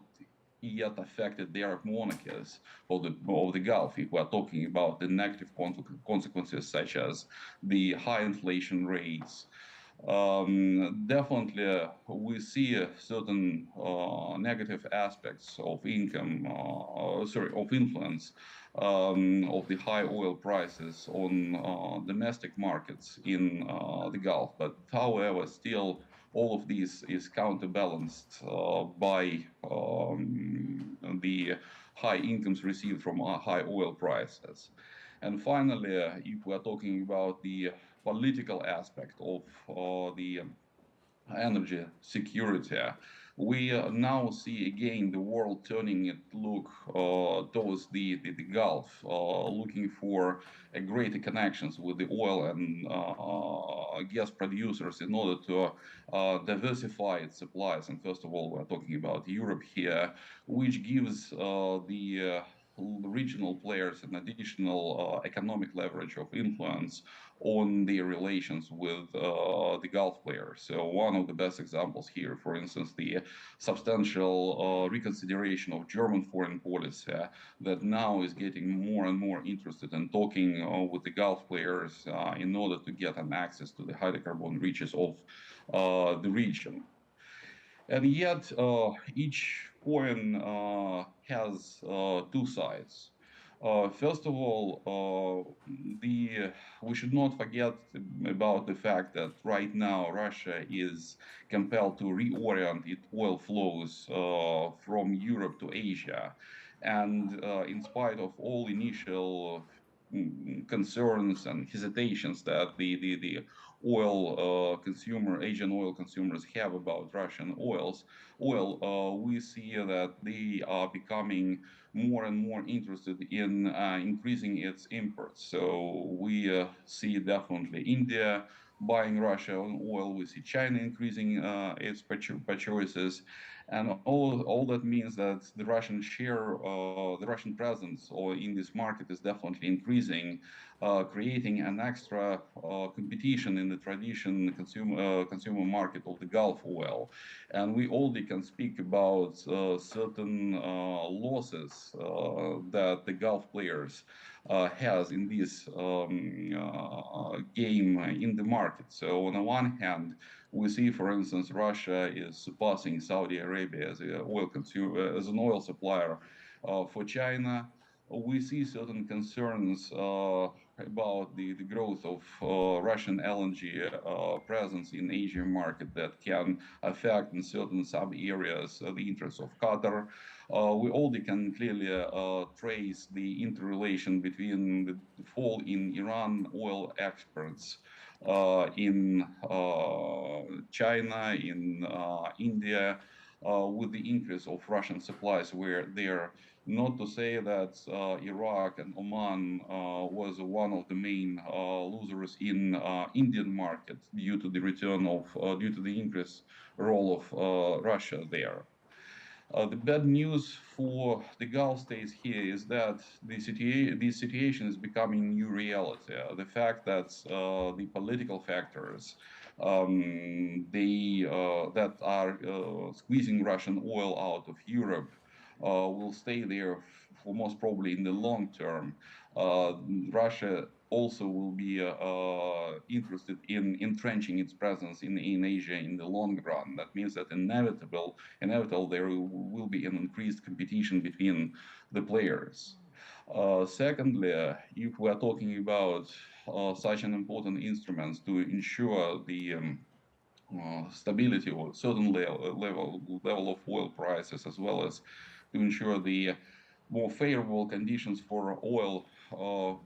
yet affected the Arab monarchies of the Gulf. If we are talking about the negative consequences such as the high inflation rates, definitely we see certain negative aspects of of influence of the high oil prices on domestic markets in the Gulf. But however, still all of this is counterbalanced by the high incomes received from high oil prices. And finally, if we are talking about the political aspect of the energy security, we now see again the world turning its look towards the Gulf, looking for a greater connections with the oil and gas producers in order to diversify its supplies. And first of all, we're talking about Europe here, which gives the regional players an additional economic leverage of influence on their relations with the Gulf players. So one of the best examples here, for instance, the substantial reconsideration of German foreign policy that now is getting more and more interested in talking with the Gulf players in order to get an access to the hydrocarbon riches of the region. And yet, each coin has two sides. First of all, the we should not forget about the fact that right now Russia is compelled to reorient its oil flows from Europe to Asia, and in spite of all initial concerns and hesitations that the oil Asian oil consumers have about Russian oil, we see that they are becoming more and more interested in increasing its imports. So we see definitely India buying Russian oil. We see China increasing its purchases, and all that means that the Russian share, the Russian presence, or in this market is definitely increasing, creating an extra competition in the tradition consumer market of the Gulf oil. And we already can speak about certain losses that the Gulf players has in this game in the market. So on the one hand, we see, for instance, Russia is surpassing Saudi Arabia as a oil consumer, as an oil supplier for China. We see certain concerns about the growth of Russian LNG presence in Asian market that can affect in certain sub areas the interests of Qatar. We already can clearly trace the interrelation between the fall in Iran oil exports in China, in India, with the increase of Russian supplies, where they're not to say that Iraq and Oman was one of the main losers in Indian market due to the increased role of Russia there. The bad news for the Gulf states here is that the situation is becoming new reality. The fact that the political factors that are squeezing Russian oil out of Europe will stay there for most probably in the long term. Uh, Russia also will be interested in entrenching its presence in Asia in the long run. That means that inevitable there will be an increased competition between the players. Secondly, if we are talking about such an important instruments to ensure the stability or certain level of oil prices, as well as to ensure the more favorable conditions for oil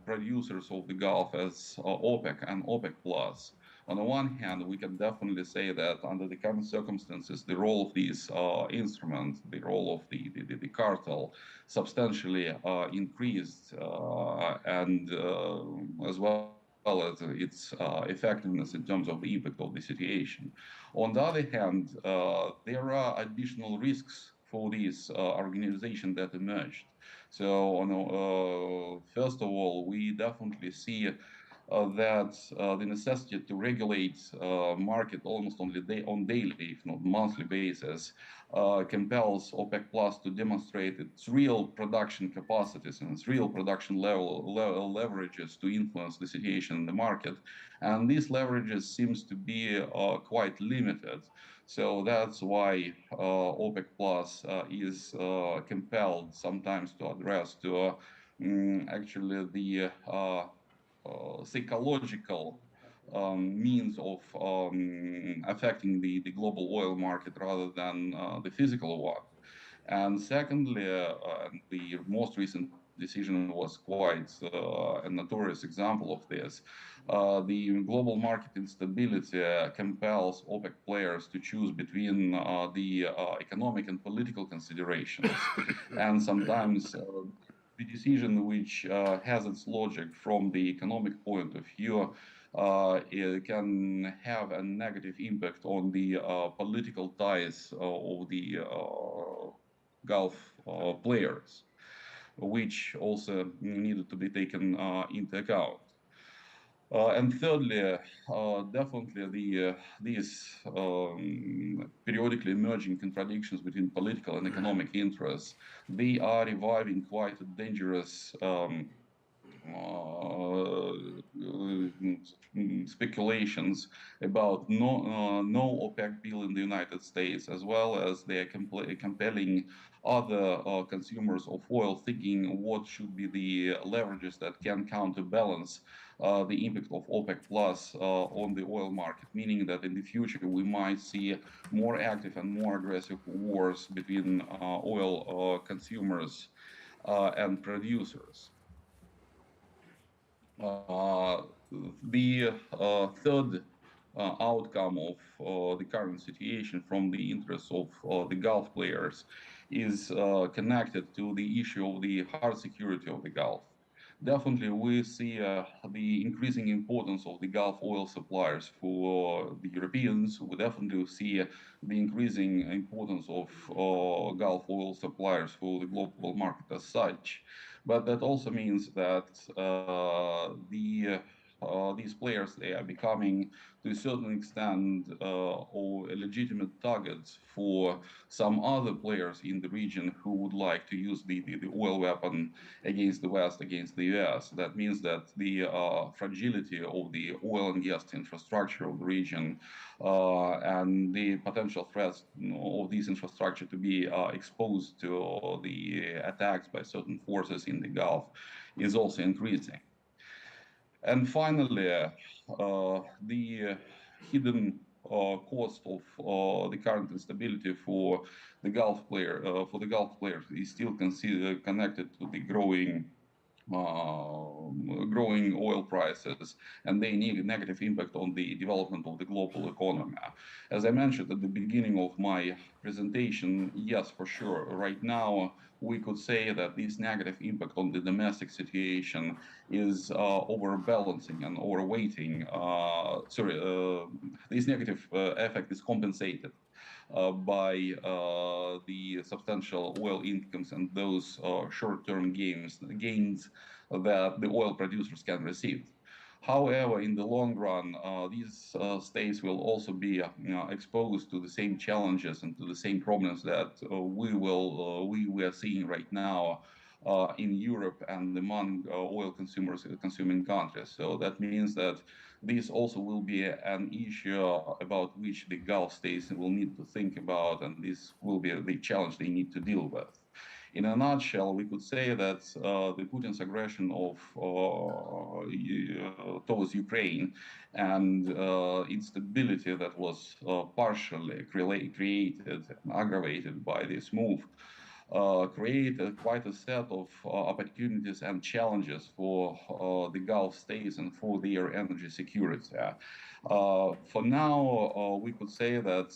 producers of the Gulf as OPEC and OPEC Plus. On the one hand, we can definitely say that under the current circumstances, the role of these instruments, the role of the cartel, substantially increased, and as well as its effectiveness in terms of the impact of the situation. On the other hand, there are additional risks for this organization that emerged. So, first of all, we definitely see that the necessity to regulate market almost on daily, if not monthly basis, compels OPEC Plus to demonstrate its real production capacities and its real production leverages to influence the situation in the market. And these leverages seems to be quite limited. So that's why OPEC Plus is compelled sometimes to address to actually the psychological means of affecting the global oil market rather than the physical one. And secondly, the most recent decision was quite a notorious example of this. The global market instability compels OPEC players to choose between the economic and political considerations. And sometimes the decision which has its logic from the economic point of view it can have a negative impact on the political ties of the Gulf players, which also needed to be taken into account. And thirdly, definitely these periodically emerging contradictions between political and economic interests, they are reviving quite a dangerous speculations about no OPEC bill in the United States, as well as they are compelling other consumers of oil, thinking what should be the leverages that can counterbalance the impact of OPEC plus on the oil market, meaning that in the future we might see more active and more aggressive wars between oil consumers and producers. The third outcome of the current situation from the interests of the Gulf players is connected to the issue of the hard security of the Gulf. Definitely, we see the increasing importance of the Gulf oil suppliers for the Europeans. We definitely see the increasing importance of Gulf oil suppliers for the global market as such. But that also means that these players, they are becoming to a certain extent or legitimate targets for some other players in the region who would like to use the oil weapon against the West, against the US. That means that the fragility of the oil and gas infrastructure of the region and the potential threats of this infrastructure to be exposed to the attacks by certain forces in the Gulf is also increasing. And finally, the hidden cost of the current instability for the Gulf players is still connected to the growing oil prices and they need a negative impact on the development of the global economy. As I mentioned at the beginning of my presentation, yes, for sure, right now we could say that this negative impact on the domestic situation is overbalancing and overweighting. This negative effect is compensated by the substantial oil incomes and those short-term gains that the oil producers can receive. However, in the long run, these states will also be exposed to the same challenges and to the same problems that we are seeing right now in Europe and among oil consuming countries. So that means that this also will be an issue about which the Gulf states will need to think about, and this will be the challenge they need to deal with. In a nutshell, we could say that the Putin's aggression towards Ukraine and instability that was partially created and aggravated by this move created quite a set of opportunities and challenges for the Gulf states and for their energy security. For now, we could say that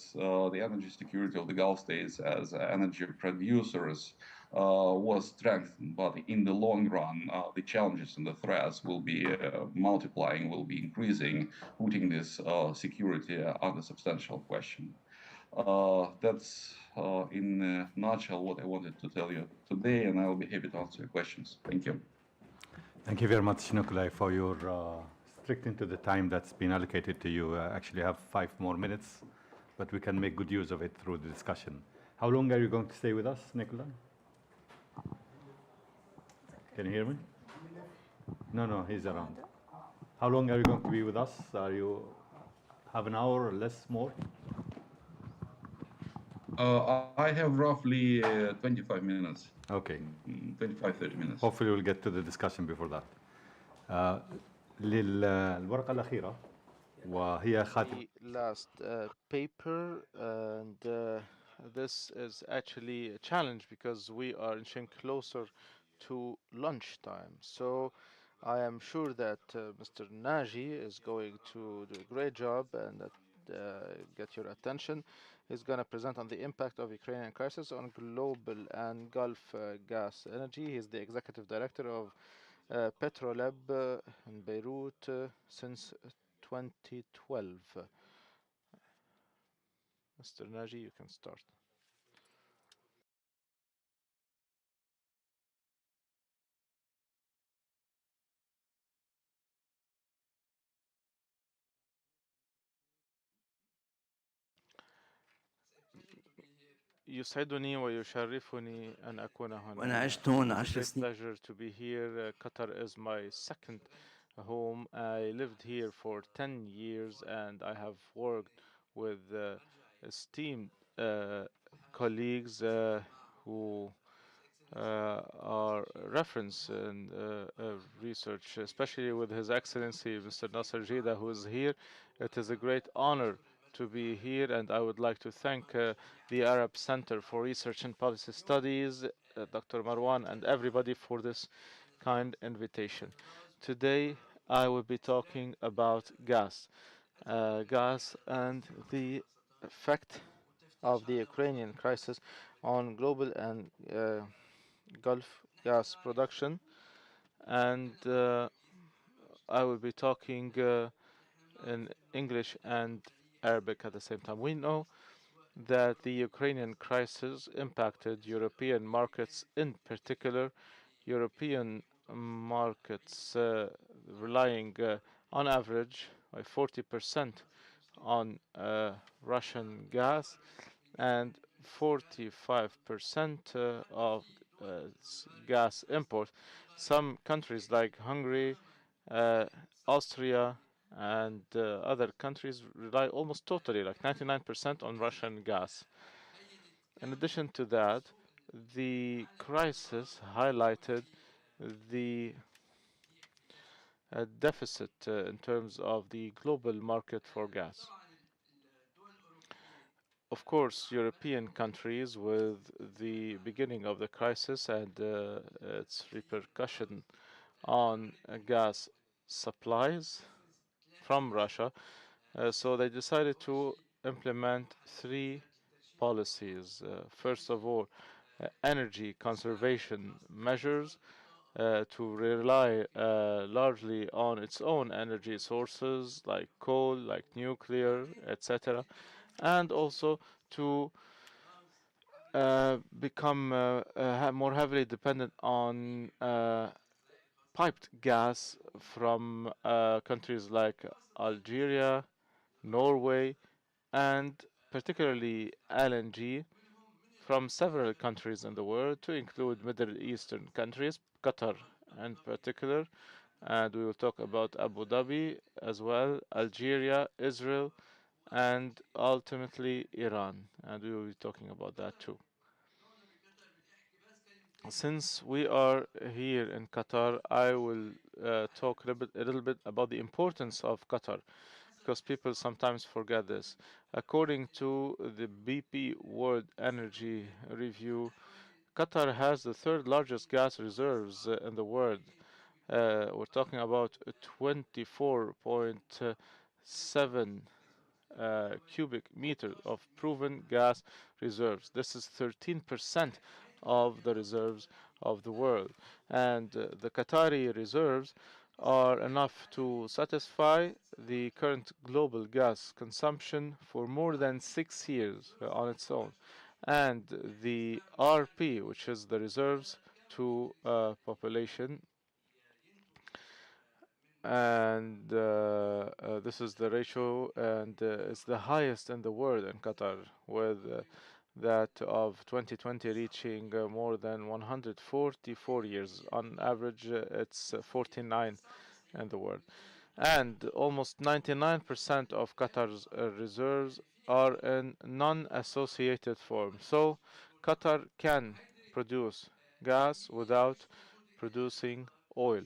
the energy security of the Gulf states as energy producers was strengthened, but in the long run, the challenges and the threats will be multiplying, will be increasing, putting this security under substantial question. That's in a nutshell what I wanted to tell you today, and I'll be happy to answer your questions. Thank you. Thank you very much, Nikolay, for your sticking to the time that's been allocated to you. Actually have 5 more minutes, but we can make good use of it through the discussion. How long are you going to stay with us, Nikolay? Can you hear me? No, he's around. How long are you going to be with us? Are you half an hour or less, more? I have roughly 25 minutes. Okay. 25, 30 minutes. Hopefully we'll get to the discussion before that. للورقة الأخيرة وهي خاتم. The last paper, and this is actually a challenge because we are inching closer to lunchtime. So I am sure that Mr. Naji is going to do a great job and get your attention. He's going to present on the impact of Ukrainian crisis on global and Gulf gas energy. He's the executive director of Petrolab in Beirut since 2012. Mr. Naji, you can start. يسعدني ويشرفني أن أكون هنا. وأنا عشت هون It's a 10 great سنين. pleasure to be here. Qatar is my second home. I lived here for 10 years and I have worked with esteemed colleagues who are reference in research, especially with His Excellency Mr. Nasser Jida, who is here. It is a great honor to be here, and I would like to thank the Arab Center for Research and Policy Studies, Dr. Marwan, and everybody for this kind invitation. Today, I will be talking about gas and the effect of the Ukrainian crisis on global and Gulf gas production, and I will be talking in English and Arabic at the same time. We know that the Ukrainian crisis impacted European markets, in particular, European markets relying on average by 40% on Russian gas and 45% of gas import. Some countries like Hungary, uh, Austria, and other countries rely almost totally, like 99%, on Russian gas. In addition to that, the crisis highlighted the deficit in terms of the global market for gas. Of course, European countries, with the beginning of the crisis and its repercussion on gas supplies from Russia, so they decided to implement three policies. First of all, energy conservation measures to rely largely on its own energy sources like coal, like nuclear, etc., and also to become more heavily dependent on piped gas from countries like Algeria, Norway, and particularly LNG from several countries in the world, to include Middle Eastern countries, Qatar in particular, and we will talk about Abu Dhabi as well, Algeria, Israel, and ultimately Iran, and we will be talking about that too. Since we are here in Qatar, I will talk a little bit about the importance of Qatar, because people sometimes forget this. According to the BP World Energy Review, Qatar has the third largest gas reserves in the world. We're talking about 24.7 cubic meters of proven gas reserves. This is 13% of the reserves of the world. And the Qatari reserves are enough to satisfy the current global gas consumption for more than 6 years on its own. And the RP, which is the reserves to population, and this is the ratio, and it's the highest in the world in Qatar, with that of 2020 reaching more than 144 years. On average, it's 49 in the world. And almost 99% of Qatar's reserves are in non-associated form. So Qatar can produce gas without producing oil.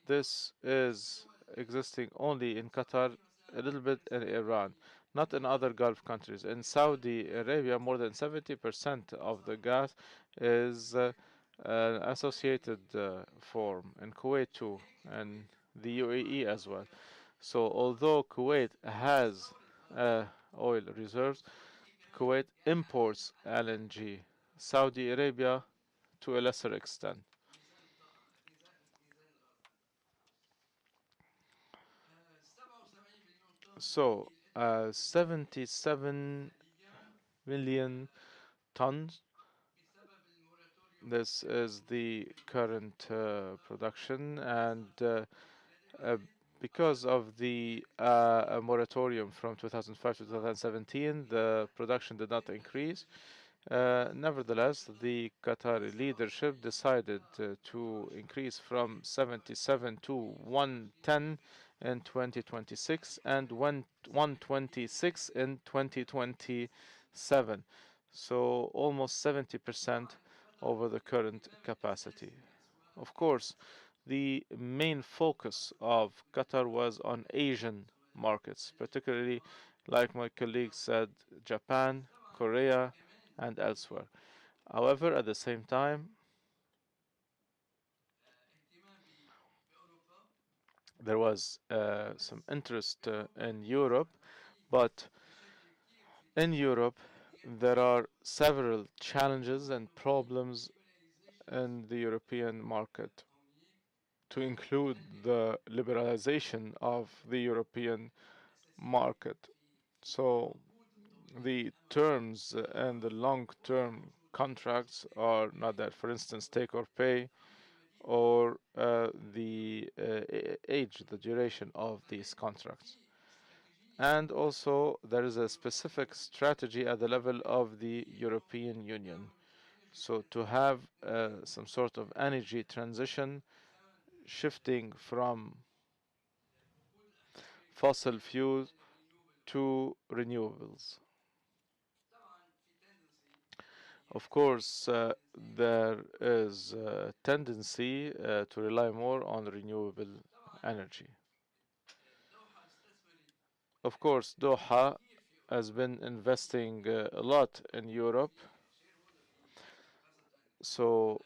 This is existing only in Qatar, a little bit in Iran, not in other Gulf countries. In Saudi Arabia, more than 70% of the gas is associated form, in Kuwait too, and the UAE as well. So although Kuwait has oil reserves, Kuwait imports LNG. Saudi Arabia to a lesser extent. So, 77 million tons. This is the current production, and uh, because of the moratorium from 2005 to 2017, the production did not increase. Nevertheless, the Qatari leadership decided to increase from 77 to 110 in 2026 and 126 in 2027. So almost 70% over the current capacity. Of course, the main focus of Qatar was on Asian markets, particularly, like my colleague said, Japan, Korea, and elsewhere. However, at the same time, there was some interest in Europe, but in Europe, there are several challenges and problems in the European market, to include the liberalization of the European market. So the terms and the long-term contracts are not that. For instance, take or pay, or the age, the duration of these contracts. And also, there is a specific strategy at the level of the European Union. So, to have some sort of energy transition, shifting from fossil fuels to renewables. Of course, there is a tendency to rely more on renewable energy. Of course, Doha has been investing a lot in Europe. So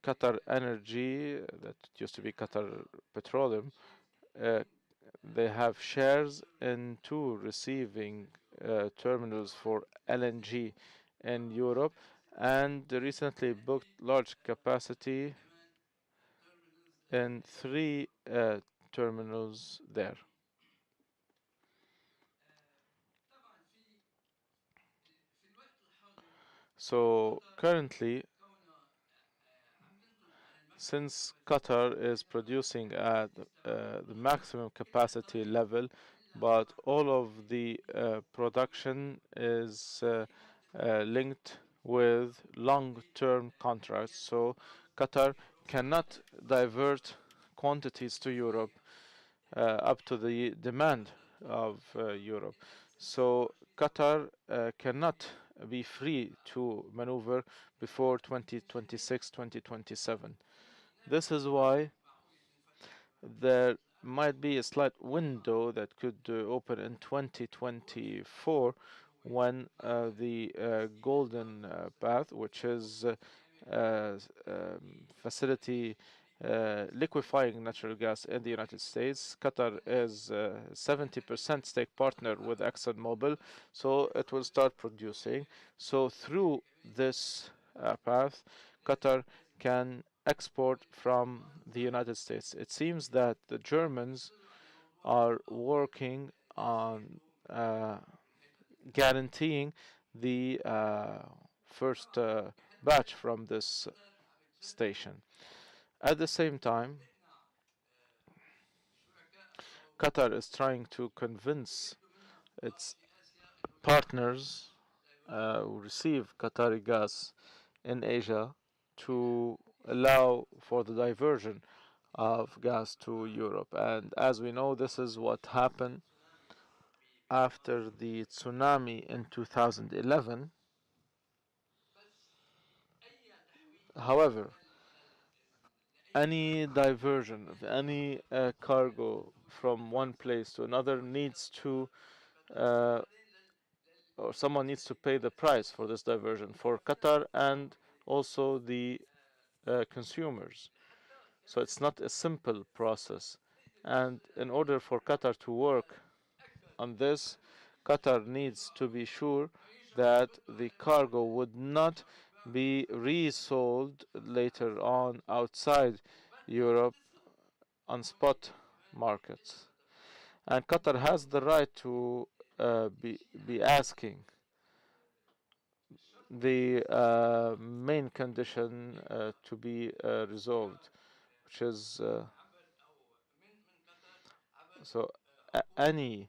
Qatar Energy, that used to be Qatar Petroleum, uh, they have shares in two receiving terminals for LNG in Europe, and they recently booked large capacity in three terminals there. So currently, since Qatar is producing at the maximum capacity level, but all of the production is linked with long-term contracts. So Qatar cannot divert quantities to Europe up to the demand of Europe. So Qatar cannot be free to maneuver before 2026, 2027. This is why there might be a slight window that could open in 2024, when the golden path, which is facility liquefying natural gas in the United States. Qatar is 70% stake partner with ExxonMobil, so it will start producing. So through this path, Qatar can export from the United States. It seems that the Germans are working on guaranteeing the first batch from this station. At the same time, Qatar is trying to convince its partners who receive Qatari gas in Asia to allow for the diversion of gas to Europe. And as we know, this is what happened after the tsunami in 2011. However, any diversion of any cargo from one place to another needs to, or someone needs to pay the price for this diversion for Qatar and also the consumers. So it's not a simple process. And in order for Qatar to work on this, Qatar needs to be sure that the cargo would not be resold later on outside Europe on spot markets. And Qatar has the right to be asking. The main condition to be resolved, which is so any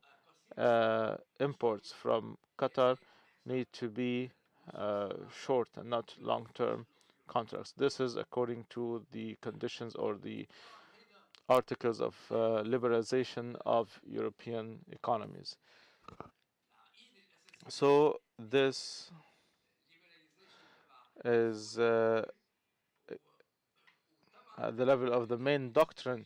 imports from Qatar need to be short and not long-term contracts. This is according to the conditions or the articles of liberalization of European economies. So this is at the level of the main doctrine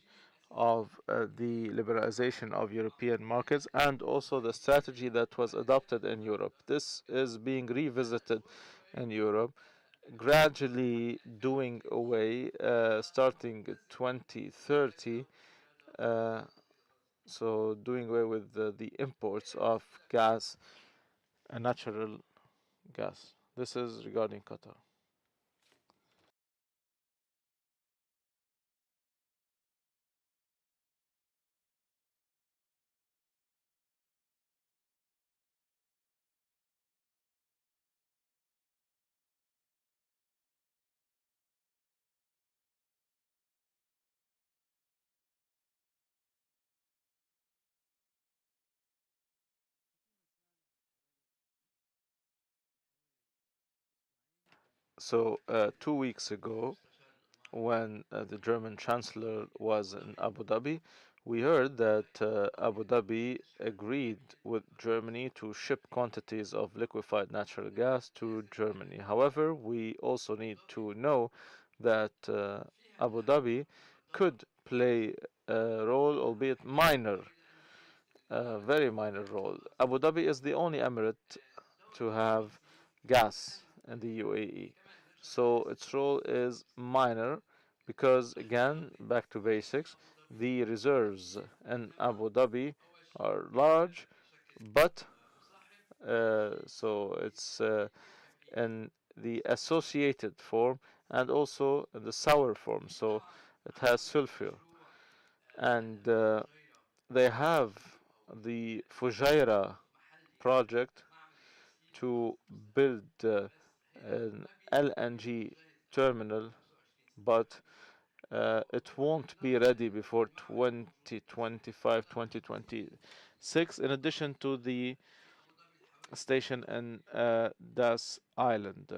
of the liberalization of European markets and also the strategy that was adopted in Europe. This is being revisited in Europe, gradually doing away starting 2030. So doing away with the imports of gas and natural gas. This is regarding Qatar. So 2 weeks ago, when the German Chancellor was in Abu Dhabi, we heard that Abu Dhabi agreed with Germany to ship quantities of liquefied natural gas to Germany. However, we also need to know that Abu Dhabi could play a role, albeit minor, a very minor role. Abu Dhabi is the only emirate to have gas in the UAE. So its role is minor because, again, back to basics, the reserves in Abu Dhabi are large, but so it's in the associated form and also in the sour form, so it has sulfur. And they have the Fujairah project to build an LNG terminal, but it won't be ready before 2025, 2026, in addition to the station in Das Island.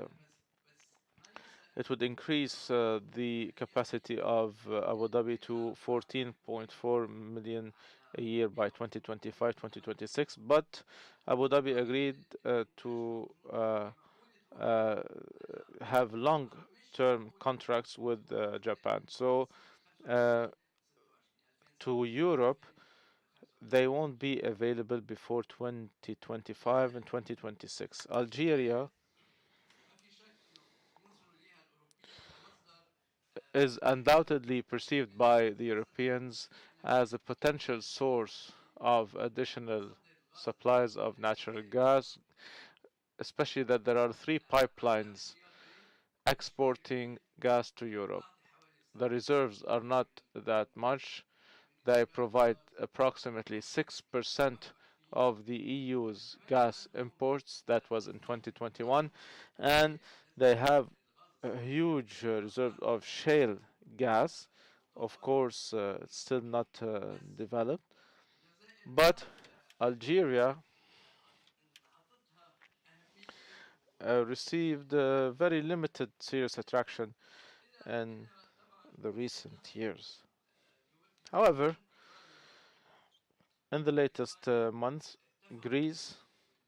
It would increase the capacity of Abu Dhabi to 14.4 million a year by 2025, 2026, but Abu Dhabi agreed to uh, have long-term contracts with Japan. So to Europe, they won't be available before 2025 and 2026. Algeria is undoubtedly perceived by the Europeans as a potential source of additional supplies of natural gas, especially that there are 3 pipelines exporting gas to Europe. The reserves are not that much. They provide approximately 6% of the EU's gas imports. That was in 2021. And they have a huge reserve of shale gas. Of course, it's still not developed. But Algeria received very limited serious attraction in the recent years. However, in the latest months, Greece,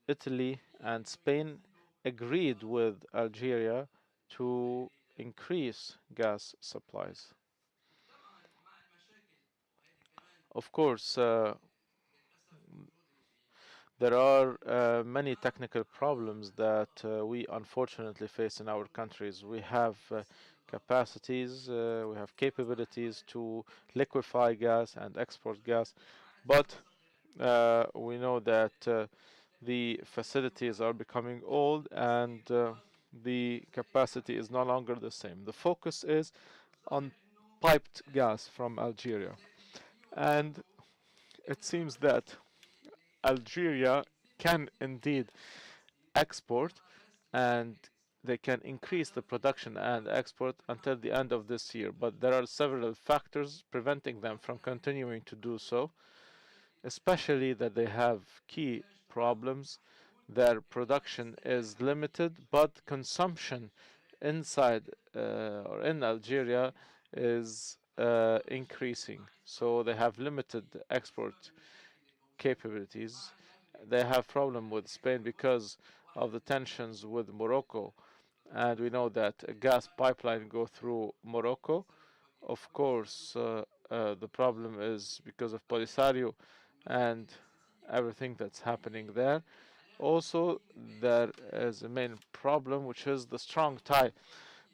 Italy, and Spain agreed with Algeria to increase gas supplies. Of course, there are many technical problems that we unfortunately face in our countries. We have capacities, we have capabilities to liquefy gas and export gas, but we know that the facilities are becoming old and the capacity is no longer the same. The focus is on piped gas from Algeria. And it seems that Algeria can indeed export and they can increase the production and export until the end of this year. But there are several factors preventing them from continuing to do so, especially that they have key problems Their production is limited, but consumption inside or in Algeria is increasing. So they have limited export capabilities. They have problem with Spain because of the tensions with Morocco, and we know that a gas pipeline go through Morocco. Of course, the problem is because of Polisario and everything that's happening there. Also, there is a main problem, which is the strong tie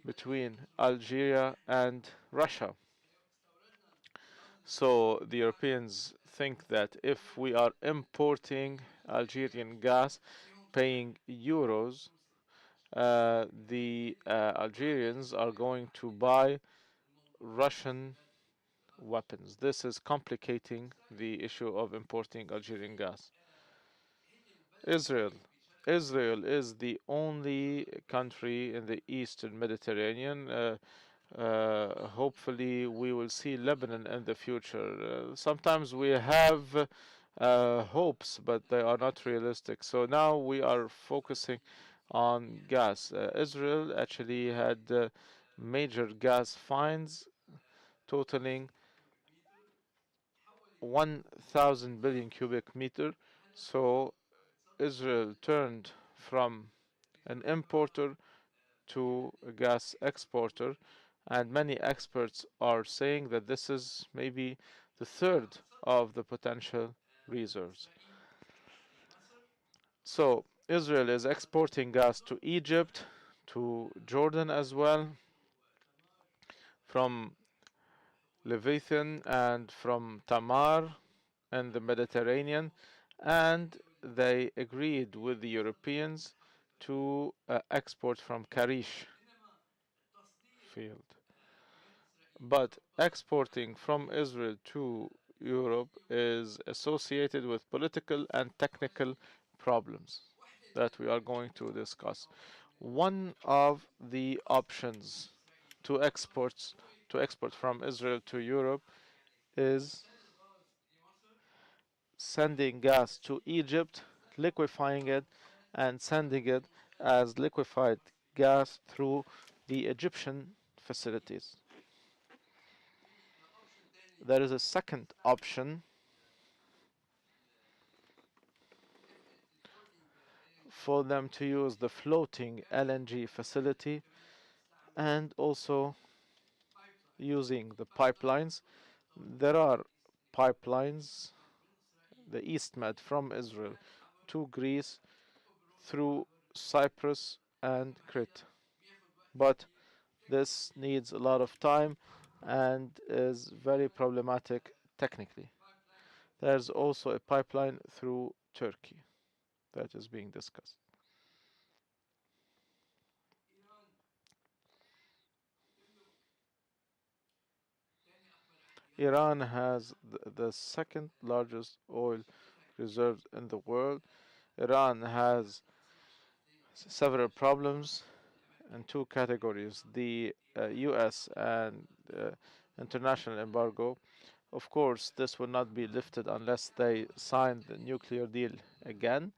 between Algeria and Russia. So the Europeans think that if we are importing Algerian gas, paying euros, the Algerians are going to buy Russian weapons. This is complicating the issue of importing Algerian gas. Israel. Israel is the only country in the Eastern Mediterranean. Hopefully, we will see Lebanon in the future. Sometimes we have hopes, but they are not realistic. So now we are focusing on gas. Israel actually had major gas finds totaling 1,000 billion cubic meter. So Israel turned from an importer to a gas exporter, and many experts are saying that this is maybe the third of the potential reserves. So Israel is exporting gas to Egypt, to Jordan as well, from Leviathan and from Tamar and the Mediterranean, and they agreed with the Europeans to export from Karish field. But exporting from Israel to Europe is associated with political and technical problems that we are going to discuss. One of the options to export from Israel to Europe is sending gas to Egypt, liquefying it, and sending it as liquefied gas through the Egyptian facilities. There is a second option for them to use the floating LNG facility and also using the pipelines. There are pipelines, the EastMed from Israel to Greece through Cyprus and Crete. But this needs a lot of time and is very problematic technically. There's also a pipeline through Turkey that is being discussed. Iran has the second largest oil reserves in the world. Iran has several problems in two categories, the US and international embargo. Of course, this will not be lifted unless they sign the nuclear deal again.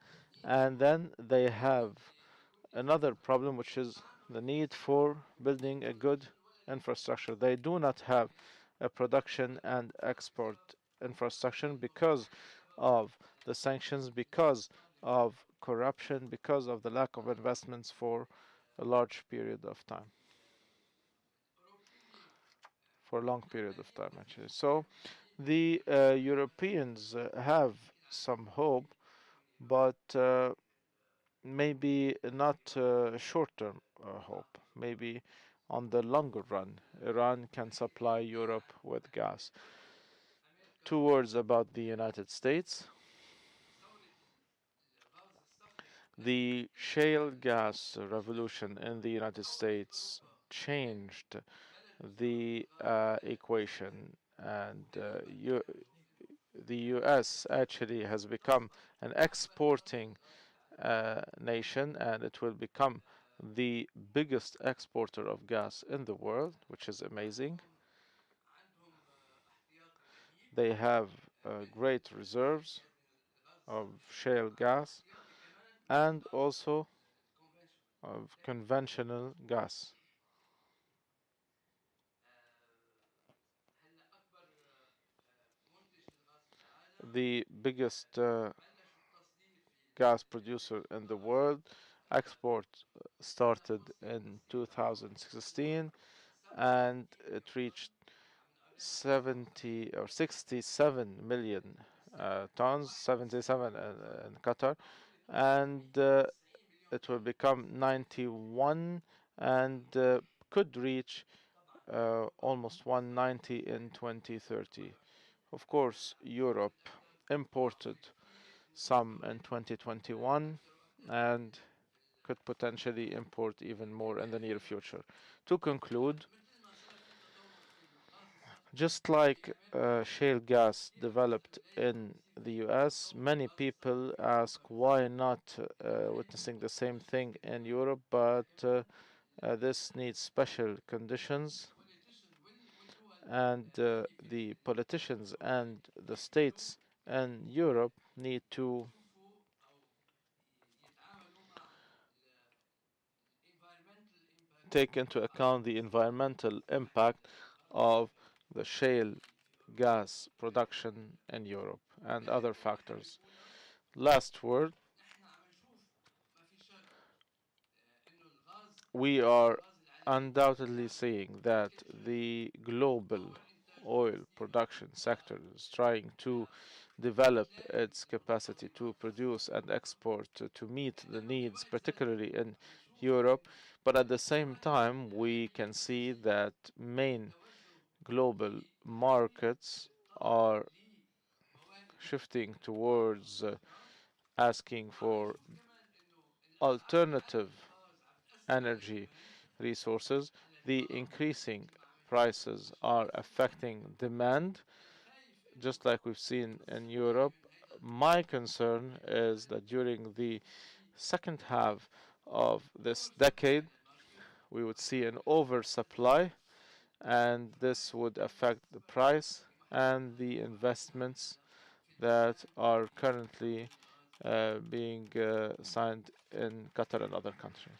And then they have another problem, which is the need for building a good infrastructure. They do not have a production and export infrastructure because of the sanctions, because of corruption, because of the lack of investments for a large period of time. For a long period of time, actually. So the Europeans have some hope, but maybe not short-term hope. Maybe on the longer run, Iran can supply Europe with gas. Two words about the United States. The shale gas revolution in the United States changed the equation, and the US actually has become an exporting nation, and it will become the biggest exporter of gas in the world, which is amazing. They have great reserves of shale gas, and also of conventional gas. The biggest gas producer in the world. Export started in 2016 and it reached 70 or 67 million tons, 77 in Qatar, and it will become 91 and could reach almost 190 in 2030. Of course, Europe imported some in 2021 and could potentially import even more in the near future. To conclude, just like shale gas developed in the US, many people ask why not witnessing the same thing in Europe, but this needs special conditions, and the politicians and the states in Europe need to take into account the environmental impact of the shale gas production in Europe and other factors. Last word, we are undoubtedly seeing that the global oil production sector is trying to develop its capacity to produce and export to meet the needs, particularly in Europe. But at the same time, we can see that main global markets are shifting towards asking for alternative energy resources. The increasing prices are affecting demand, just like we've seen in Europe. My concern is that during the second half of this decade, we would see an oversupply, and this would affect the price and the investments that are currently being signed in Qatar and other countries.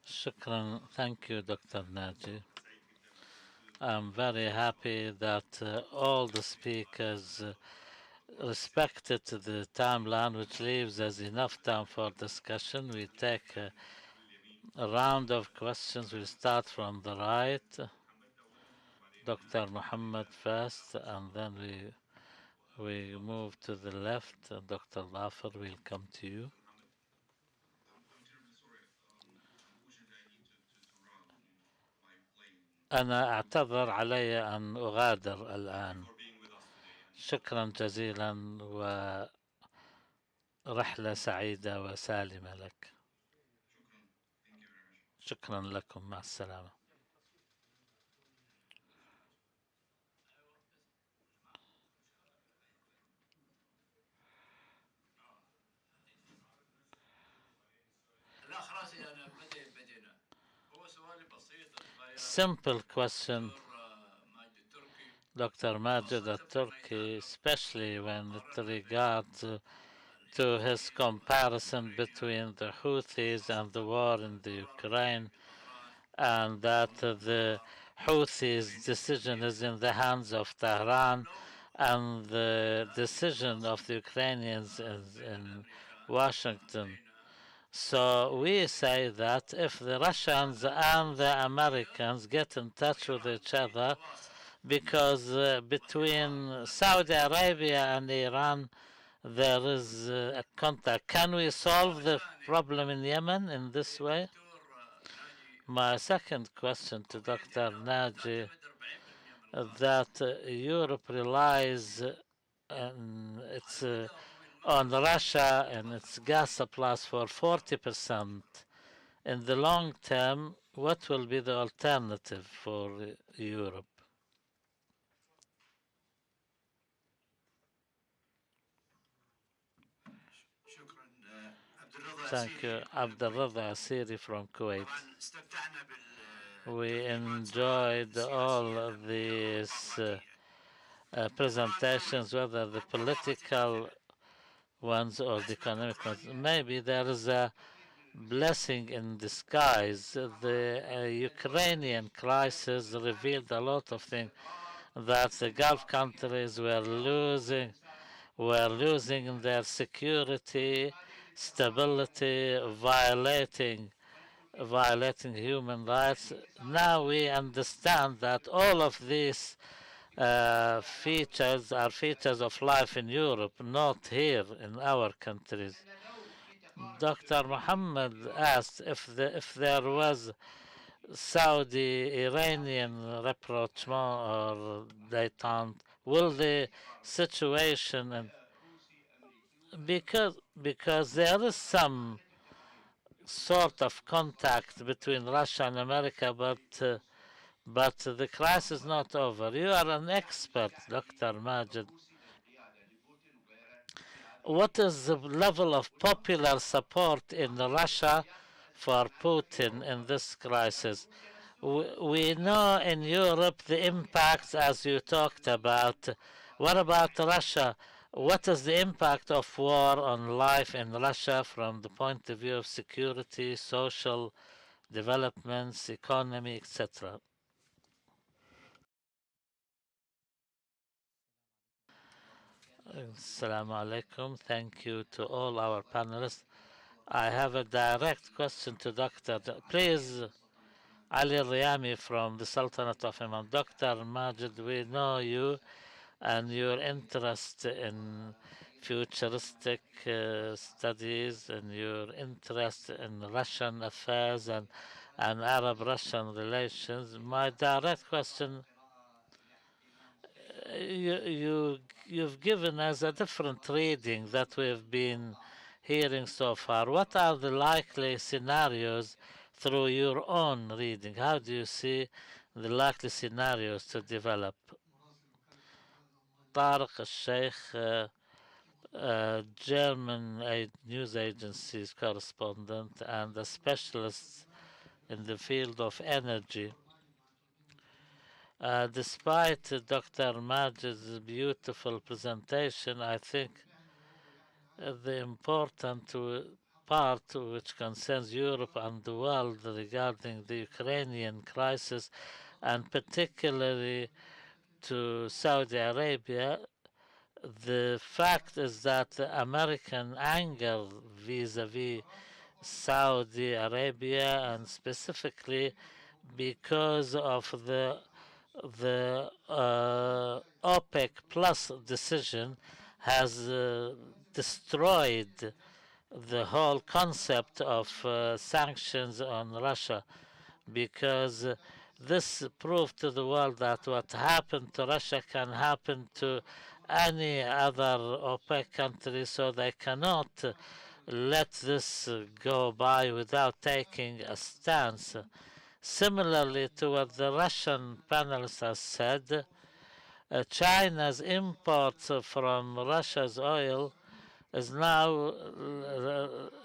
Shukran. Thank you, Dr. Naji. I'm very happy that all the speakers respected the timeline, which leaves us enough time for discussion. We take a round of questions. We'll start from the right. Dr. Muhammad first, and then we move to the left. Dr. Lafar will come to you. أنا أعتذر علي أن أغادر الآن. شكرا جزيلا ورحلة سعيدة وسالمة لك. شكرا لكم، مع السلامة. Simple question, Dr. Majed Al Turki, especially when it regards to his comparison between the Houthis and the war in the Ukraine, and that the Houthis' decision is in the hands of Tehran, and the decision of the Ukrainians is in Washington. So we say that if the Russians and the Americans get in touch with each other, because between Saudi Arabia and Iran there is a contact, can we solve the problem in Yemen in this way? My second question to Dr. Naji, that Europe relies on Russia and its gas supplies for 40%. In the long term, what will be the alternative for Europe? Thank you. Abdul Rada Asiri from Kuwait. We enjoyed all of these presentations, whether the political ones or the economic ones. Maybe there is a blessing in disguise. The Ukrainian crisis revealed a lot of things that the Gulf countries were losing their security, stability, violating human rights. Now we understand that all of these features are features of life in Europe, not here in our countries. Dr. Muhammad asked if there was Saudi-Iranian rapprochement or détente, will the situation and because there is some sort of contact between Russia and America, but the crisis is not over. You are an expert, Dr. Majed. What is the level of popular support in Russia for Putin in this crisis? We know in Europe the impacts as you talked about. What about Russia? What is the impact of war on life in Russia from the point of view of security, social developments, economy, etc.? Assalamu alaikum. Thank you to all our panelists. I have a direct question to Dr. Please, Ali Riyami from the Sultanate of Oman. Dr. Majid, we know you and your interest in futuristic studies and your interest in Russian affairs and Arab-Russian relations. My direct question, you've given us a different reading that we've been hearing so far. What are the likely scenarios through your own reading? How do you see the likely scenarios to develop? Tariq al-Sheikh, German news agency's correspondent and a specialist in the field of energy. Despite Dr. Majid's beautiful presentation, I think the important part which concerns Europe and the world regarding the Ukrainian crisis and particularly to Saudi Arabia, the fact is that the American anger vis-a-vis Saudi Arabia and specifically because of the OPEC Plus decision has destroyed the whole concept of sanctions on Russia because this proved to the world that what happened to Russia can happen to any other OPEC country, so they cannot let this go by without taking a stance. Similarly to what the Russian panelists have said, China's imports from Russia's oil is now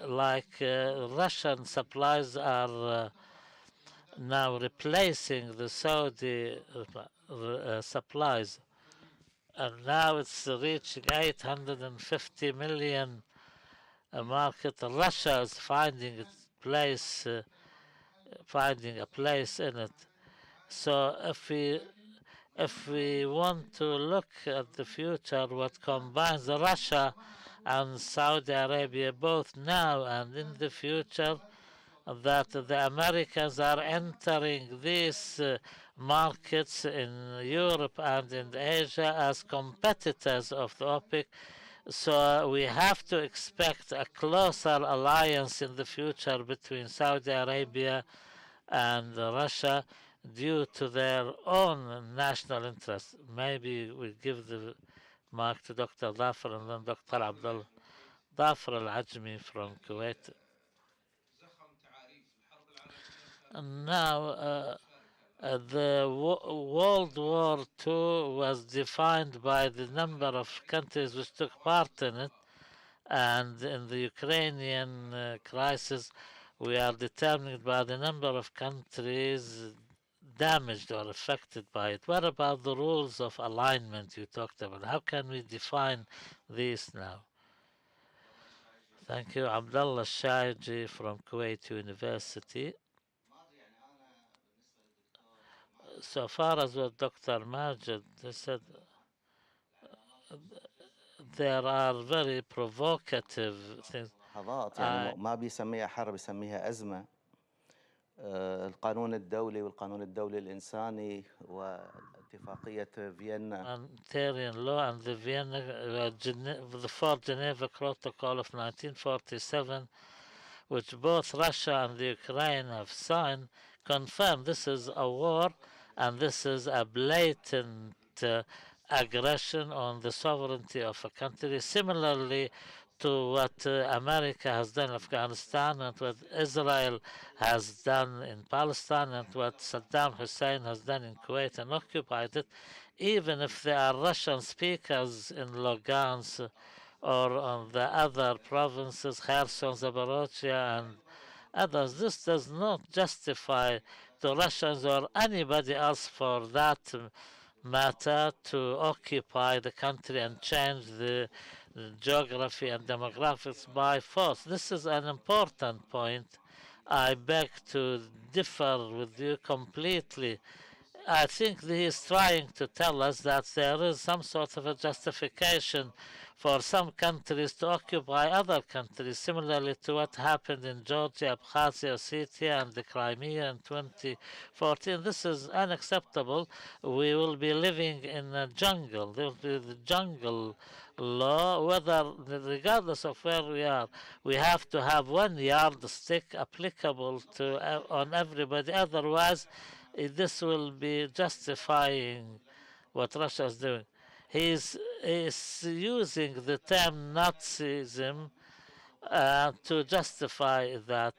like Russian supplies are now replacing the Saudi supplies. And now it's reaching 850 million market. Russia is finding a place in it. So if we want to look at the future, what combines Russia and Saudi Arabia both now and in the future, that the Americans are entering these markets in Europe and in Asia as competitors of the OPEC. So we have to expect a closer alliance in the future between Saudi Arabia and Russia due to their own national interests. Maybe we give the mic to Dr. Dhafar and then Dr. Abdullah. Dhafar Al-Ajmi from Kuwait. And now the World War II was defined by the number of countries which took part in it, and in the Ukrainian crisis we are determined by the number of countries damaged or affected by it. What about the rules of alignment you talked about? How can we define these now? Thank you. Abdullah Shaiji from Kuwait University. So far as what Dr. Majed said, there are very provocative things. لحظات يعني ما بيسميها حرب بيسميها أزمة. القانون الدولي والقانون الدولي الإنساني واتفاقية فيينا. Humanitarian law and the Vienna, the Fourth Geneva Protocol of 1947, which both Russia and the Ukraine have signed, confirm this is a war and this is a blatant aggression on the sovereignty of a country, similarly to what America has done in Afghanistan and what Israel has done in Palestine and what Saddam Hussein has done in Kuwait and occupied it, even if there are Russian speakers in Lugansk or on the other provinces, Kherson, Zaporozhye, and others. This does not justify the Russians or anybody else for that matter to occupy the country and change the geography and demographics by force. This is an important point. I beg to differ with you completely. I think he is trying to tell us that there is some sort of a justification for some countries to occupy other countries, similarly to what happened in Georgia, Abkhazia, Ossetia, and the Crimea in 2014. This is unacceptable. We will be living in a jungle. There will be the jungle law, regardless of where we are. We have to have one yardstick applicable to on everybody. Otherwise, this will be justifying what Russia is doing. He's using the term Nazism to justify that.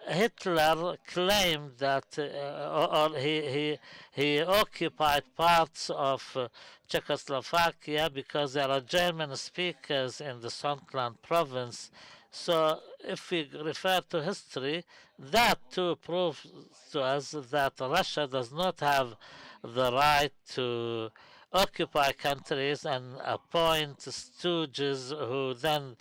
Hitler claimed that, or he occupied parts of Czechoslovakia because there are German speakers in the Sondland province. So if we refer to history, that too proves to us that Russia does not have the right to occupy countries and appoint stooges who then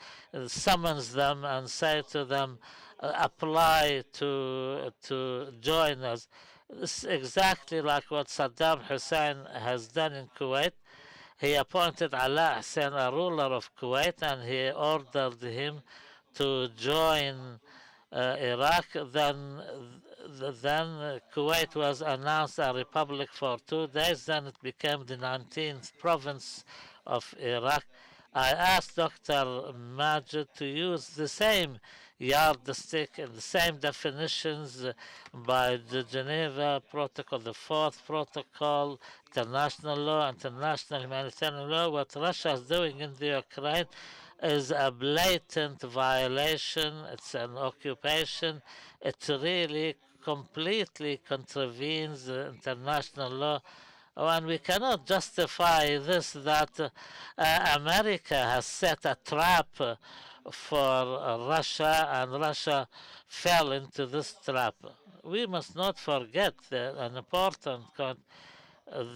summons them and say to them, apply to join us. This is exactly like what Saddam Hussein has done in Kuwait. He appointed Ala Hussein, a ruler of Kuwait, and he ordered him to join Iraq. Then Kuwait was announced a republic for 2 days. Then it became the 19th province of Iraq. I asked Dr. Majed to use the same yardstick and the same definitions by the Geneva Protocol, the Fourth Protocol, international law, international humanitarian law. What Russia is doing in the Ukraine is a blatant violation. It's an occupation. It really completely contravenes the international law. And we cannot justify this that America has set a trap for Russia and Russia fell into this trap. We must not forget an important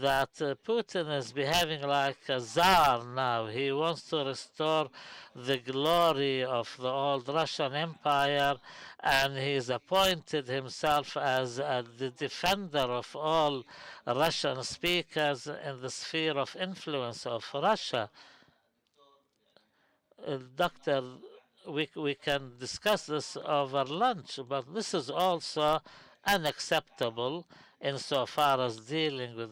that Putin is behaving like a czar now. He wants to restore the glory of the old Russian Empire, and he's appointed himself as the defender of all Russian speakers in the sphere of influence of Russia. Doctor, we can discuss this over lunch, but this is also unacceptable insofar as dealing with.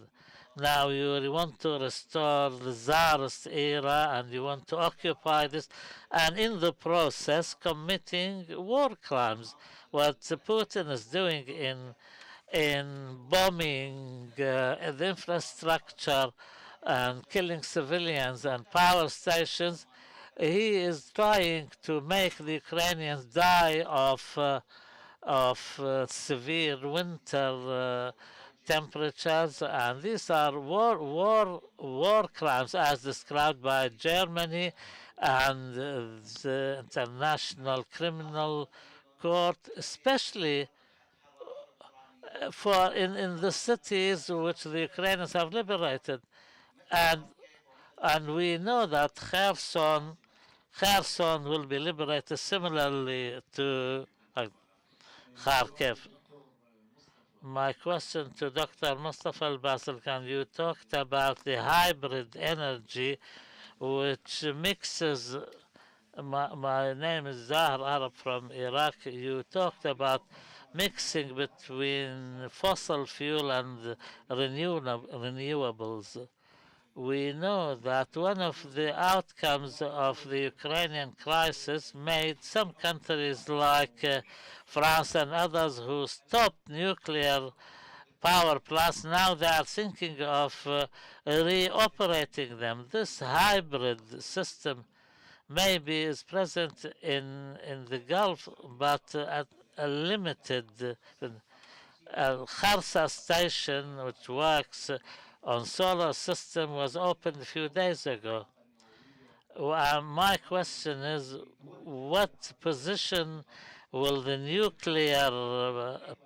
Now you want to restore the Tsarist era and you want to occupy this, and in the process committing war crimes. What Putin is doing in bombing the infrastructure and killing civilians and power stations, he is trying to make the Ukrainians die of severe winter temperatures, and these are war crimes as described by Germany and the International Criminal Court, especially for in the cities which the Ukrainians have liberated, and we know that Kherson will be liberated similarly to Kharkiv. My question to Dr. Mustafa al-Bazarkan, you talked about the hybrid energy which mixes. My name is Zahar Arab from Iraq. You talked about mixing between fossil fuel and renewables. We know that one of the outcomes of the Ukrainian crisis made some countries like France and others who stopped nuclear power plants, now they are thinking of reoperating them. This hybrid system maybe is present in the Gulf, but at a limited. Kharsa station, which works on solar system, was opened a few days ago. My question is, what position will the nuclear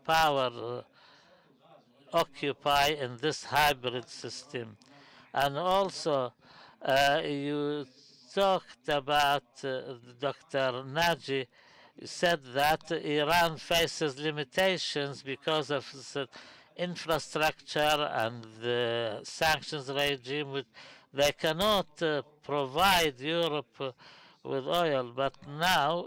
power occupy in this hybrid system? And also, you talked about Dr. Naji said that Iran faces limitations because of the infrastructure and the sanctions regime. They cannot provide Europe with oil, but now,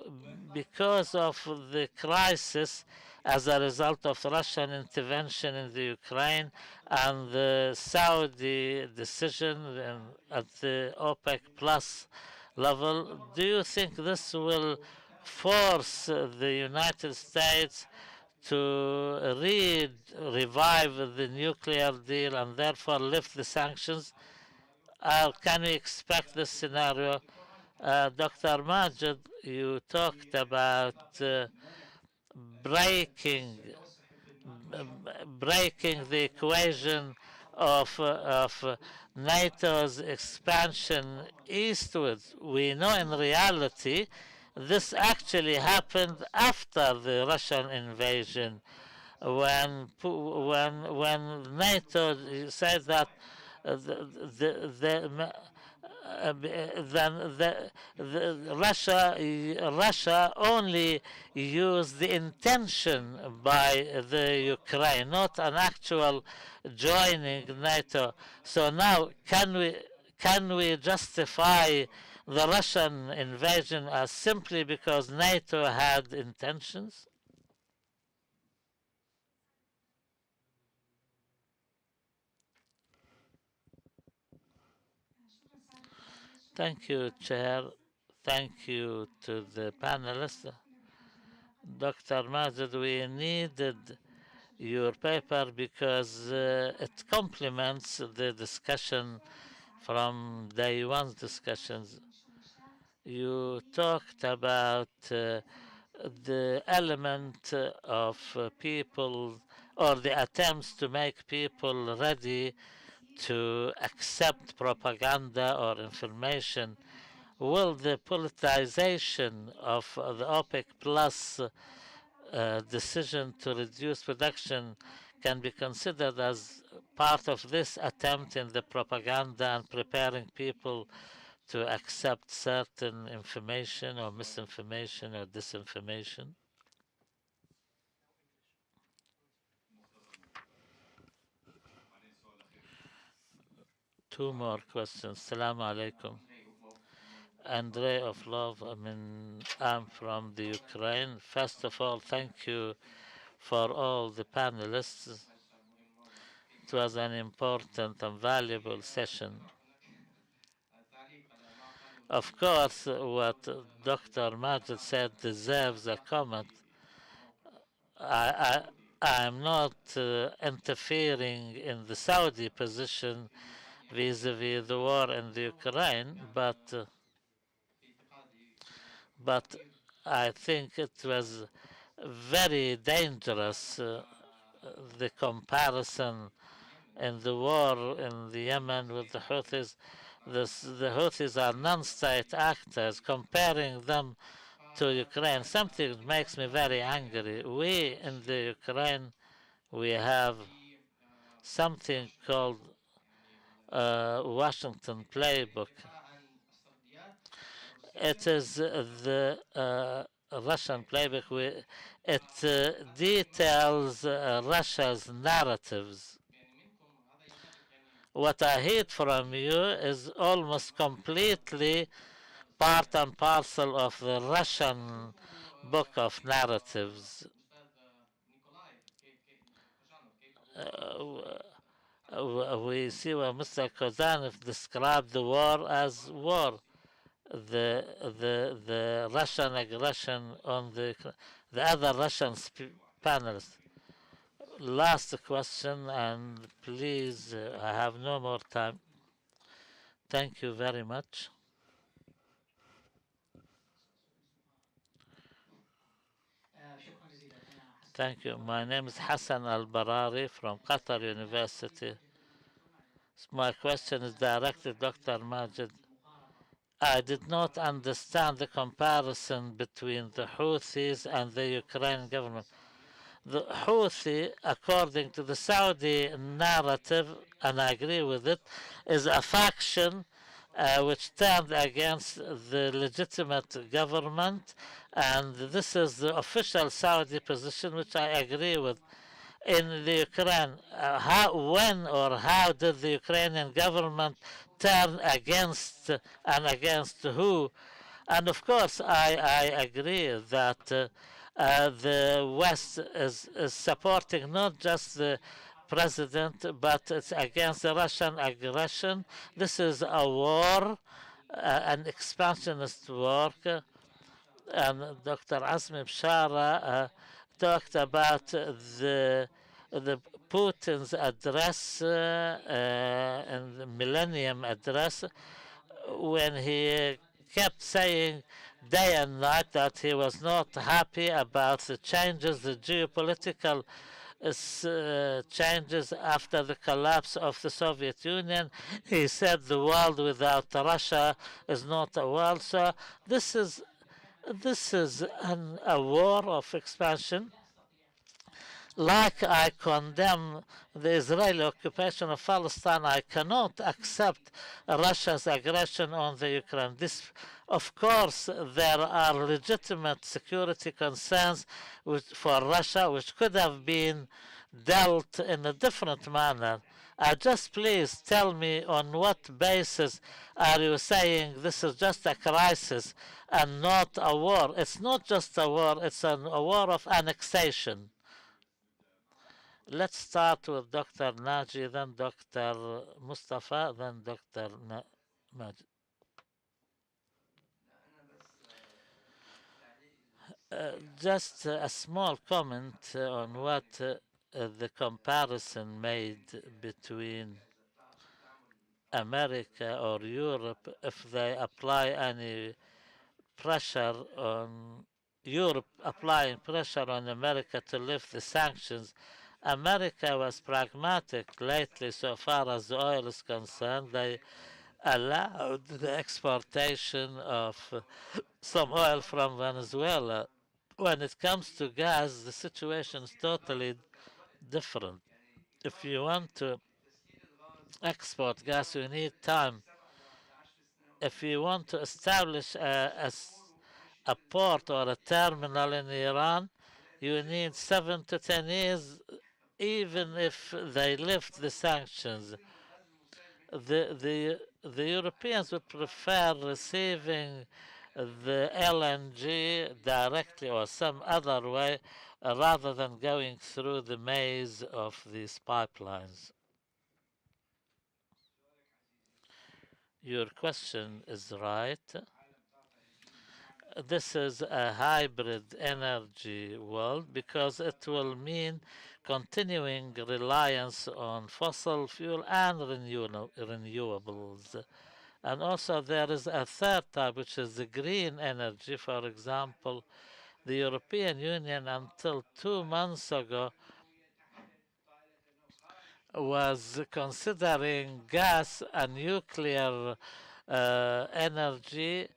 because of the crisis as a result of Russian intervention in the Ukraine and the Saudi decision at the OPEC plus level, do you think this will force the United States to revive the nuclear deal and therefore lift the sanctions? Can we expect this scenario? Dr. Majed, you talked about breaking the equation of NATO's expansion eastwards. We know in reality this actually happened after the Russian invasion, when NATO said that Russia only used the intention by the Ukraine, not an actual joining NATO. So now, can we justify the Russian invasion as simply because NATO had intentions? Thank you, Chair. Thank you to the panelists. Dr. Majed, we needed your paper because it complements the discussion from day one's discussions. You talked about the element of people or the attempts to make people ready to accept propaganda or information. Will the politicization of the OPEC plus decision to reduce production can be considered as part of this attempt in the propaganda and preparing people to accept certain information or misinformation or disinformation? Two more questions. Assalamu alaikum. Andre of Love, I'm from the Ukraine. First of all, thank you for all the panelists. It was an important and valuable session. Of course, what Dr. Majed said deserves a comment. I'm not interfering in the Saudi position vis-a-vis the war in the Ukraine, but I think it was very dangerous, the comparison in the war in the Yemen with the Houthis. The Houthis are non-state actors. Comparing them to Ukraine, something makes me very angry. We in the Ukraine, We have something called Washington Playbook. It is the Russian playbook. It details Russia's narratives. What I heard from you is almost completely part and parcel of the Russian book of narratives. We see where Mr. Kozhanov described the war as war. The Russian aggression on the other Russian panelists. Last question, and please, I have no more time. Thank you very much. Thank you. My name is Hassan Al-Barari from Qatar University. My question is directed to Dr. Majed. I did not understand the comparison between the Houthis and the Ukrainian government. The Houthi, according to the Saudi narrative, and I agree with it, is a faction which turned against the legitimate government, and this is the official Saudi position, which I agree with. In the Ukraine, when or how did the Ukrainian government turn against and against who? And of course, I agree that the West is supporting not just the president, but it's against the Russian aggression. This is a war, an expansionist war. And Dr. Azmi Bshara talked about the Putin's address and the Millennium Address when he kept saying day and night that he was not happy about the changes, the geopolitical changes after the collapse of the Soviet Union. He said the world without Russia is not a world. So this is a war of expansion. Like I condemn the Israeli occupation of Palestine, I cannot accept Russia's aggression on the Ukraine. This, of course, there are legitimate security concerns for Russia which could have been dealt in a different manner. Just please tell me on what basis are you saying this is just a crisis and not a war? It's not just a war, it's a war of annexation. Let's start with Dr. Naji, then Dr. Mustafa, then Dr. Majed. Just a small comment on what the comparison made between America or Europe if they apply any pressure on Europe, applying pressure on America to lift the sanctions. America was pragmatic lately so far as the oil is concerned. They allowed the exportation of some oil from Venezuela. When it comes to gas, the situation is totally different. If you want to export gas, you need time. If you want to establish a port or a terminal in Iran, you need 7 to 10 years, even if they lift the sanctions. The Europeans would prefer receiving the LNG directly or some other way rather than going through the maze of these pipelines. Your question is right. This is a hybrid energy world because it will mean continuing reliance on fossil fuel and renewables. And also there is a third type, which is the green energy. For example, the European Union until 2 months ago was considering gas and nuclear energy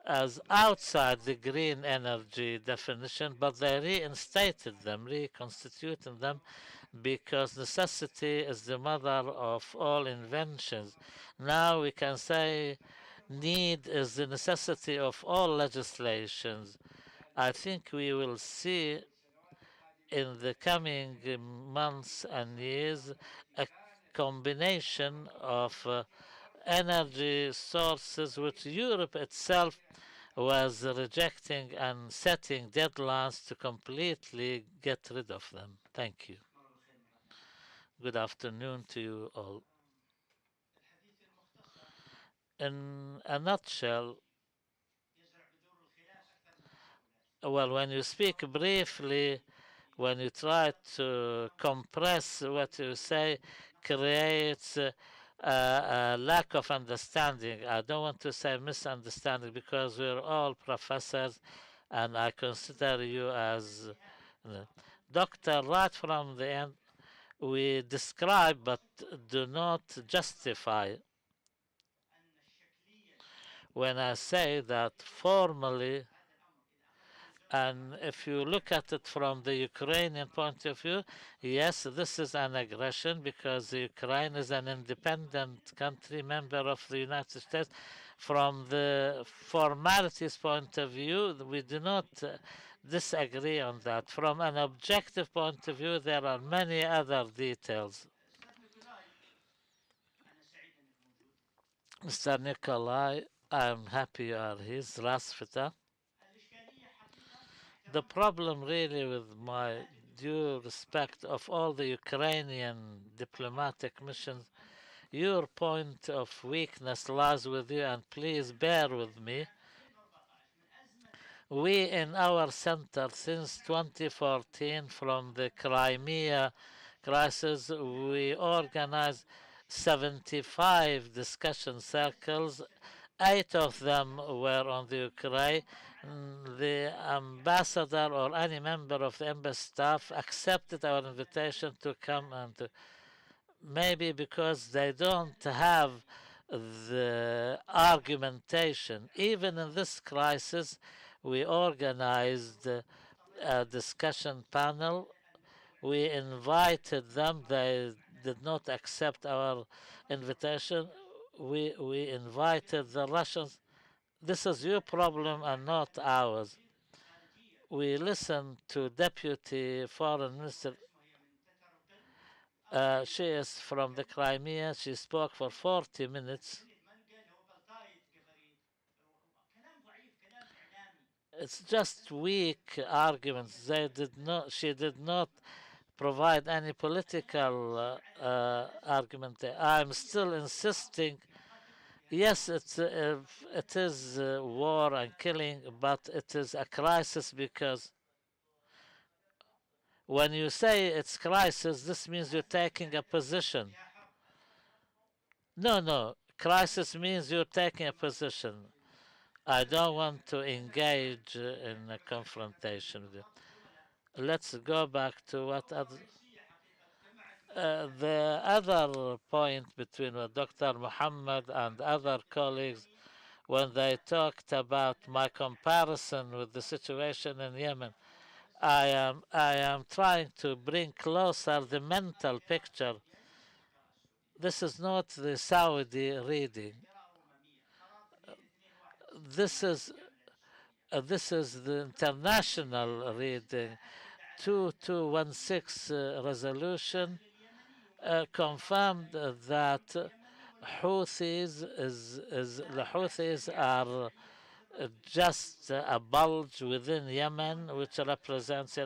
as outside the green energy definition, but they reinstated them, reconstituted them, because necessity is the mother of all inventions. Now we can say need is the necessity of all legislations. I think we will see in the coming months and years a combination of energy sources which Europe itself was rejecting and setting deadlines to completely get rid of them. Thank you. Good afternoon to you all. In a nutshell, well, when you speak briefly, when you try to compress what you say, creates a lack of understanding. I don't want to say misunderstanding because we're all professors and I consider you as doctor right from the end. We describe but do not justify. When I say that formally, and if you look at it from the Ukrainian point of view, yes, this is an aggression because Ukraine is an independent country, member of the United States. From the formalities point of view, we do not disagree on that. From an objective point of view, there are many other details. Mr. Nikolay, I'm happy you are here. Здравствуйте. The problem really with my due respect of all the Ukrainian diplomatic missions, your point of weakness lies with you and please bear with me. We in our center since 2014 from the Crimea crisis, we organized 75 discussion circles. 8 of them were on the Ukraine. The ambassador or any member of the embassy staff accepted our invitation to come and maybe because they don't have the argumentation. Even in this crisis, we organized a discussion panel. We invited them. They did not accept our invitation. We invited the Russians. This is your problem and not ours. We listened to Deputy Foreign Minister. She is from the Crimea. She spoke for 40 minutes. It's just weak arguments. They did not. She did not provide any political argument. I'm still insisting. Yes, it is war and killing, but it is a crisis because when you say it's crisis, this means you're taking a position. No, no. Crisis means you're taking a position. I don't want to engage in a confrontation with you. Let's go back to what the other point between Dr. Muhammad and other colleagues when they talked about my comparison with the situation in Yemen. I am trying to bring closer the mental picture. This is not the Saudi reading. This is the international reading. 2216 resolution confirmed that the Houthis are just a bulge within Yemen, which represents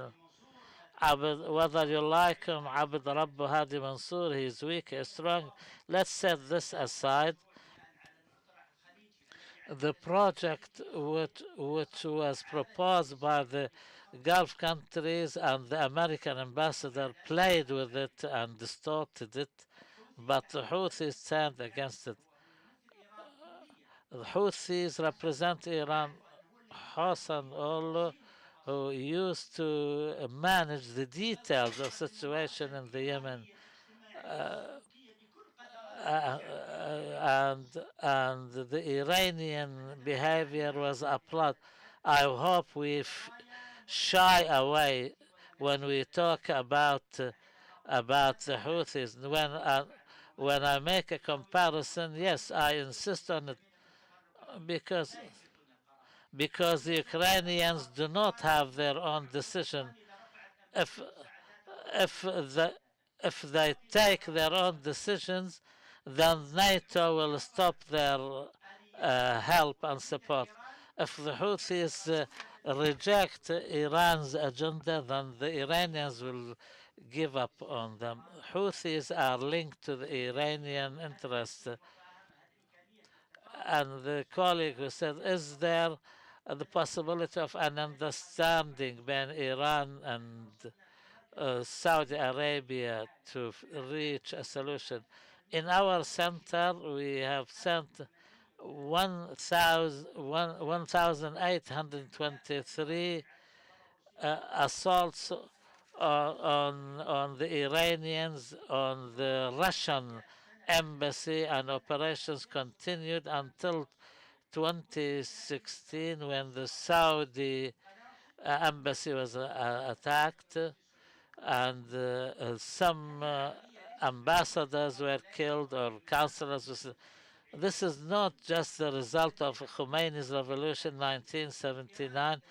whether you like him, Abd Rabbu Hadi Mansour, he is weak, he is strong. Let's set this aside. The project which was proposed by the Gulf countries and the American ambassador played with it and distorted it, but the Houthis stand against it. The Houthis represent Iran. Hassan Olo, who used to manage the details of the situation in the Yemen, and the Iranian behavior was applauded. I hope we shy away when we talk about about the Houthis. When I make a comparison, yes, I insist on it because the Ukrainians do not have their own decision. If if the if they take their own decisions, then NATO will stop their help and support. If the Houthis reject Iran's agenda, then the Iranians will give up on them. Houthis are linked to the Iranian interest. And the colleague who said, is there the possibility of an understanding between Iran and Saudi Arabia to reach a solution? In our center, we have sent 1,823 assaults on the Iranians, on the Russian embassy, and operations continued until 2016 when the Saudi embassy was attacked and some ambassadors were killed or councillors. This is not just the result of Khomeini's revolution 1979.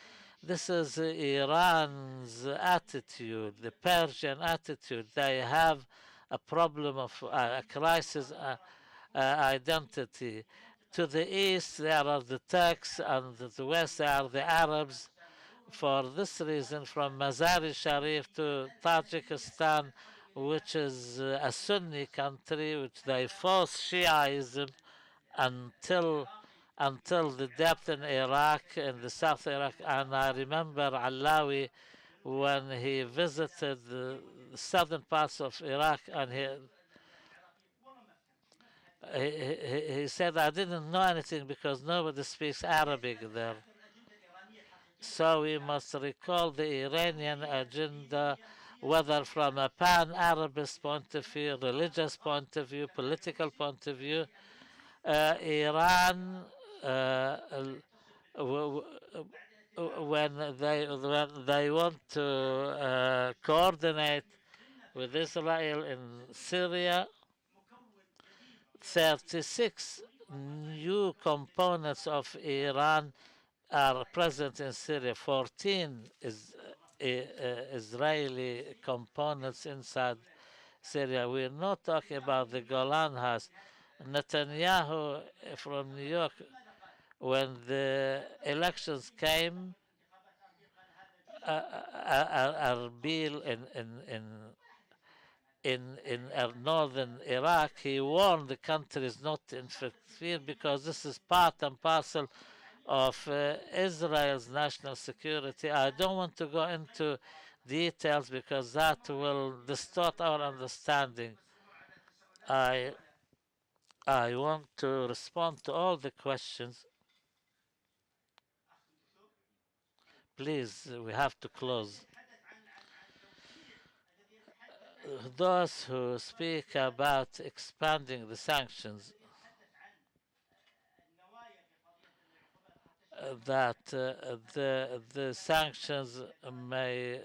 This is Iran's attitude, the Persian attitude. They have a problem of a crisis identity. To the east, there are the Turks, and to the west, there are the Arabs. For this reason, from Mazar-e Sharif to Tajikistan, which is a Sunni country, which they force Shiaism until the depth in Iraq, in the South Iraq. And I remember Alawi when he visited the southern parts of Iraq, and he said, I didn't know anything because nobody speaks Arabic there. So we must recall the Iranian agenda, whether from a pan-Arabist point of view, religious point of view, political point of view. Iran, when they want to coordinate with Israel in Syria, 36 new components of Iran are present in Syria. 14 is Israeli components inside Syria. We're not talking about the Golan Heights. Netanyahu from New York, when the elections came, Erbil in northern Iraq, he warned the countries not to interfere because this is part and parcel of Israel's national security. I don't want to go into details because that will distort our understanding. I want to respond to all the questions. Please, we have to close. Those who speak about expanding the sanctions, that the sanctions may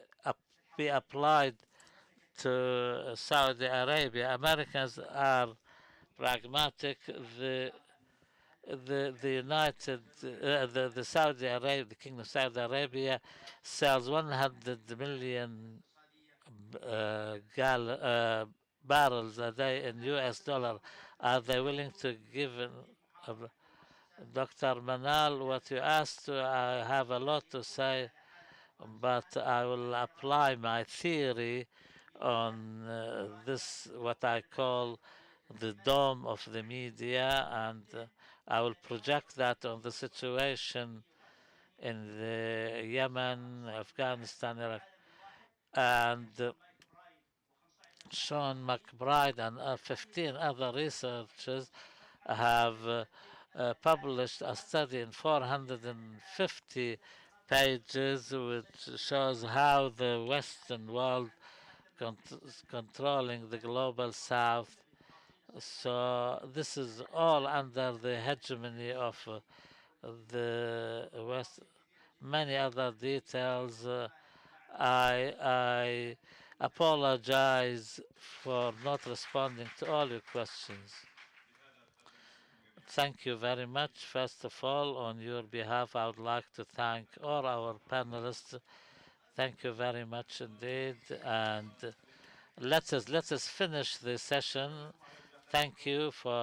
be applied to Saudi Arabia. Americans are pragmatic. The Saudi Arabia, the Kingdom of Saudi Arabia, sells 100 million barrels a day in US dollar. Are they willing to give? Dr. Manal, what you asked, I have a lot to say, but I will apply my theory on this, what I call the dome of the media, and I will project that on the situation in the Yemen, Afghanistan, Iraq, and Sean McBride and 15 other researchers have published a study in 450 pages which shows how the Western world is controlling the global South. So this is all under the hegemony of the West. Many other details. I apologize for not responding to all your questions. Thank you very much. First of all, on your behalf, I would like to thank all our panelists. Thank you very much indeed. And let us finish the session. Thank you for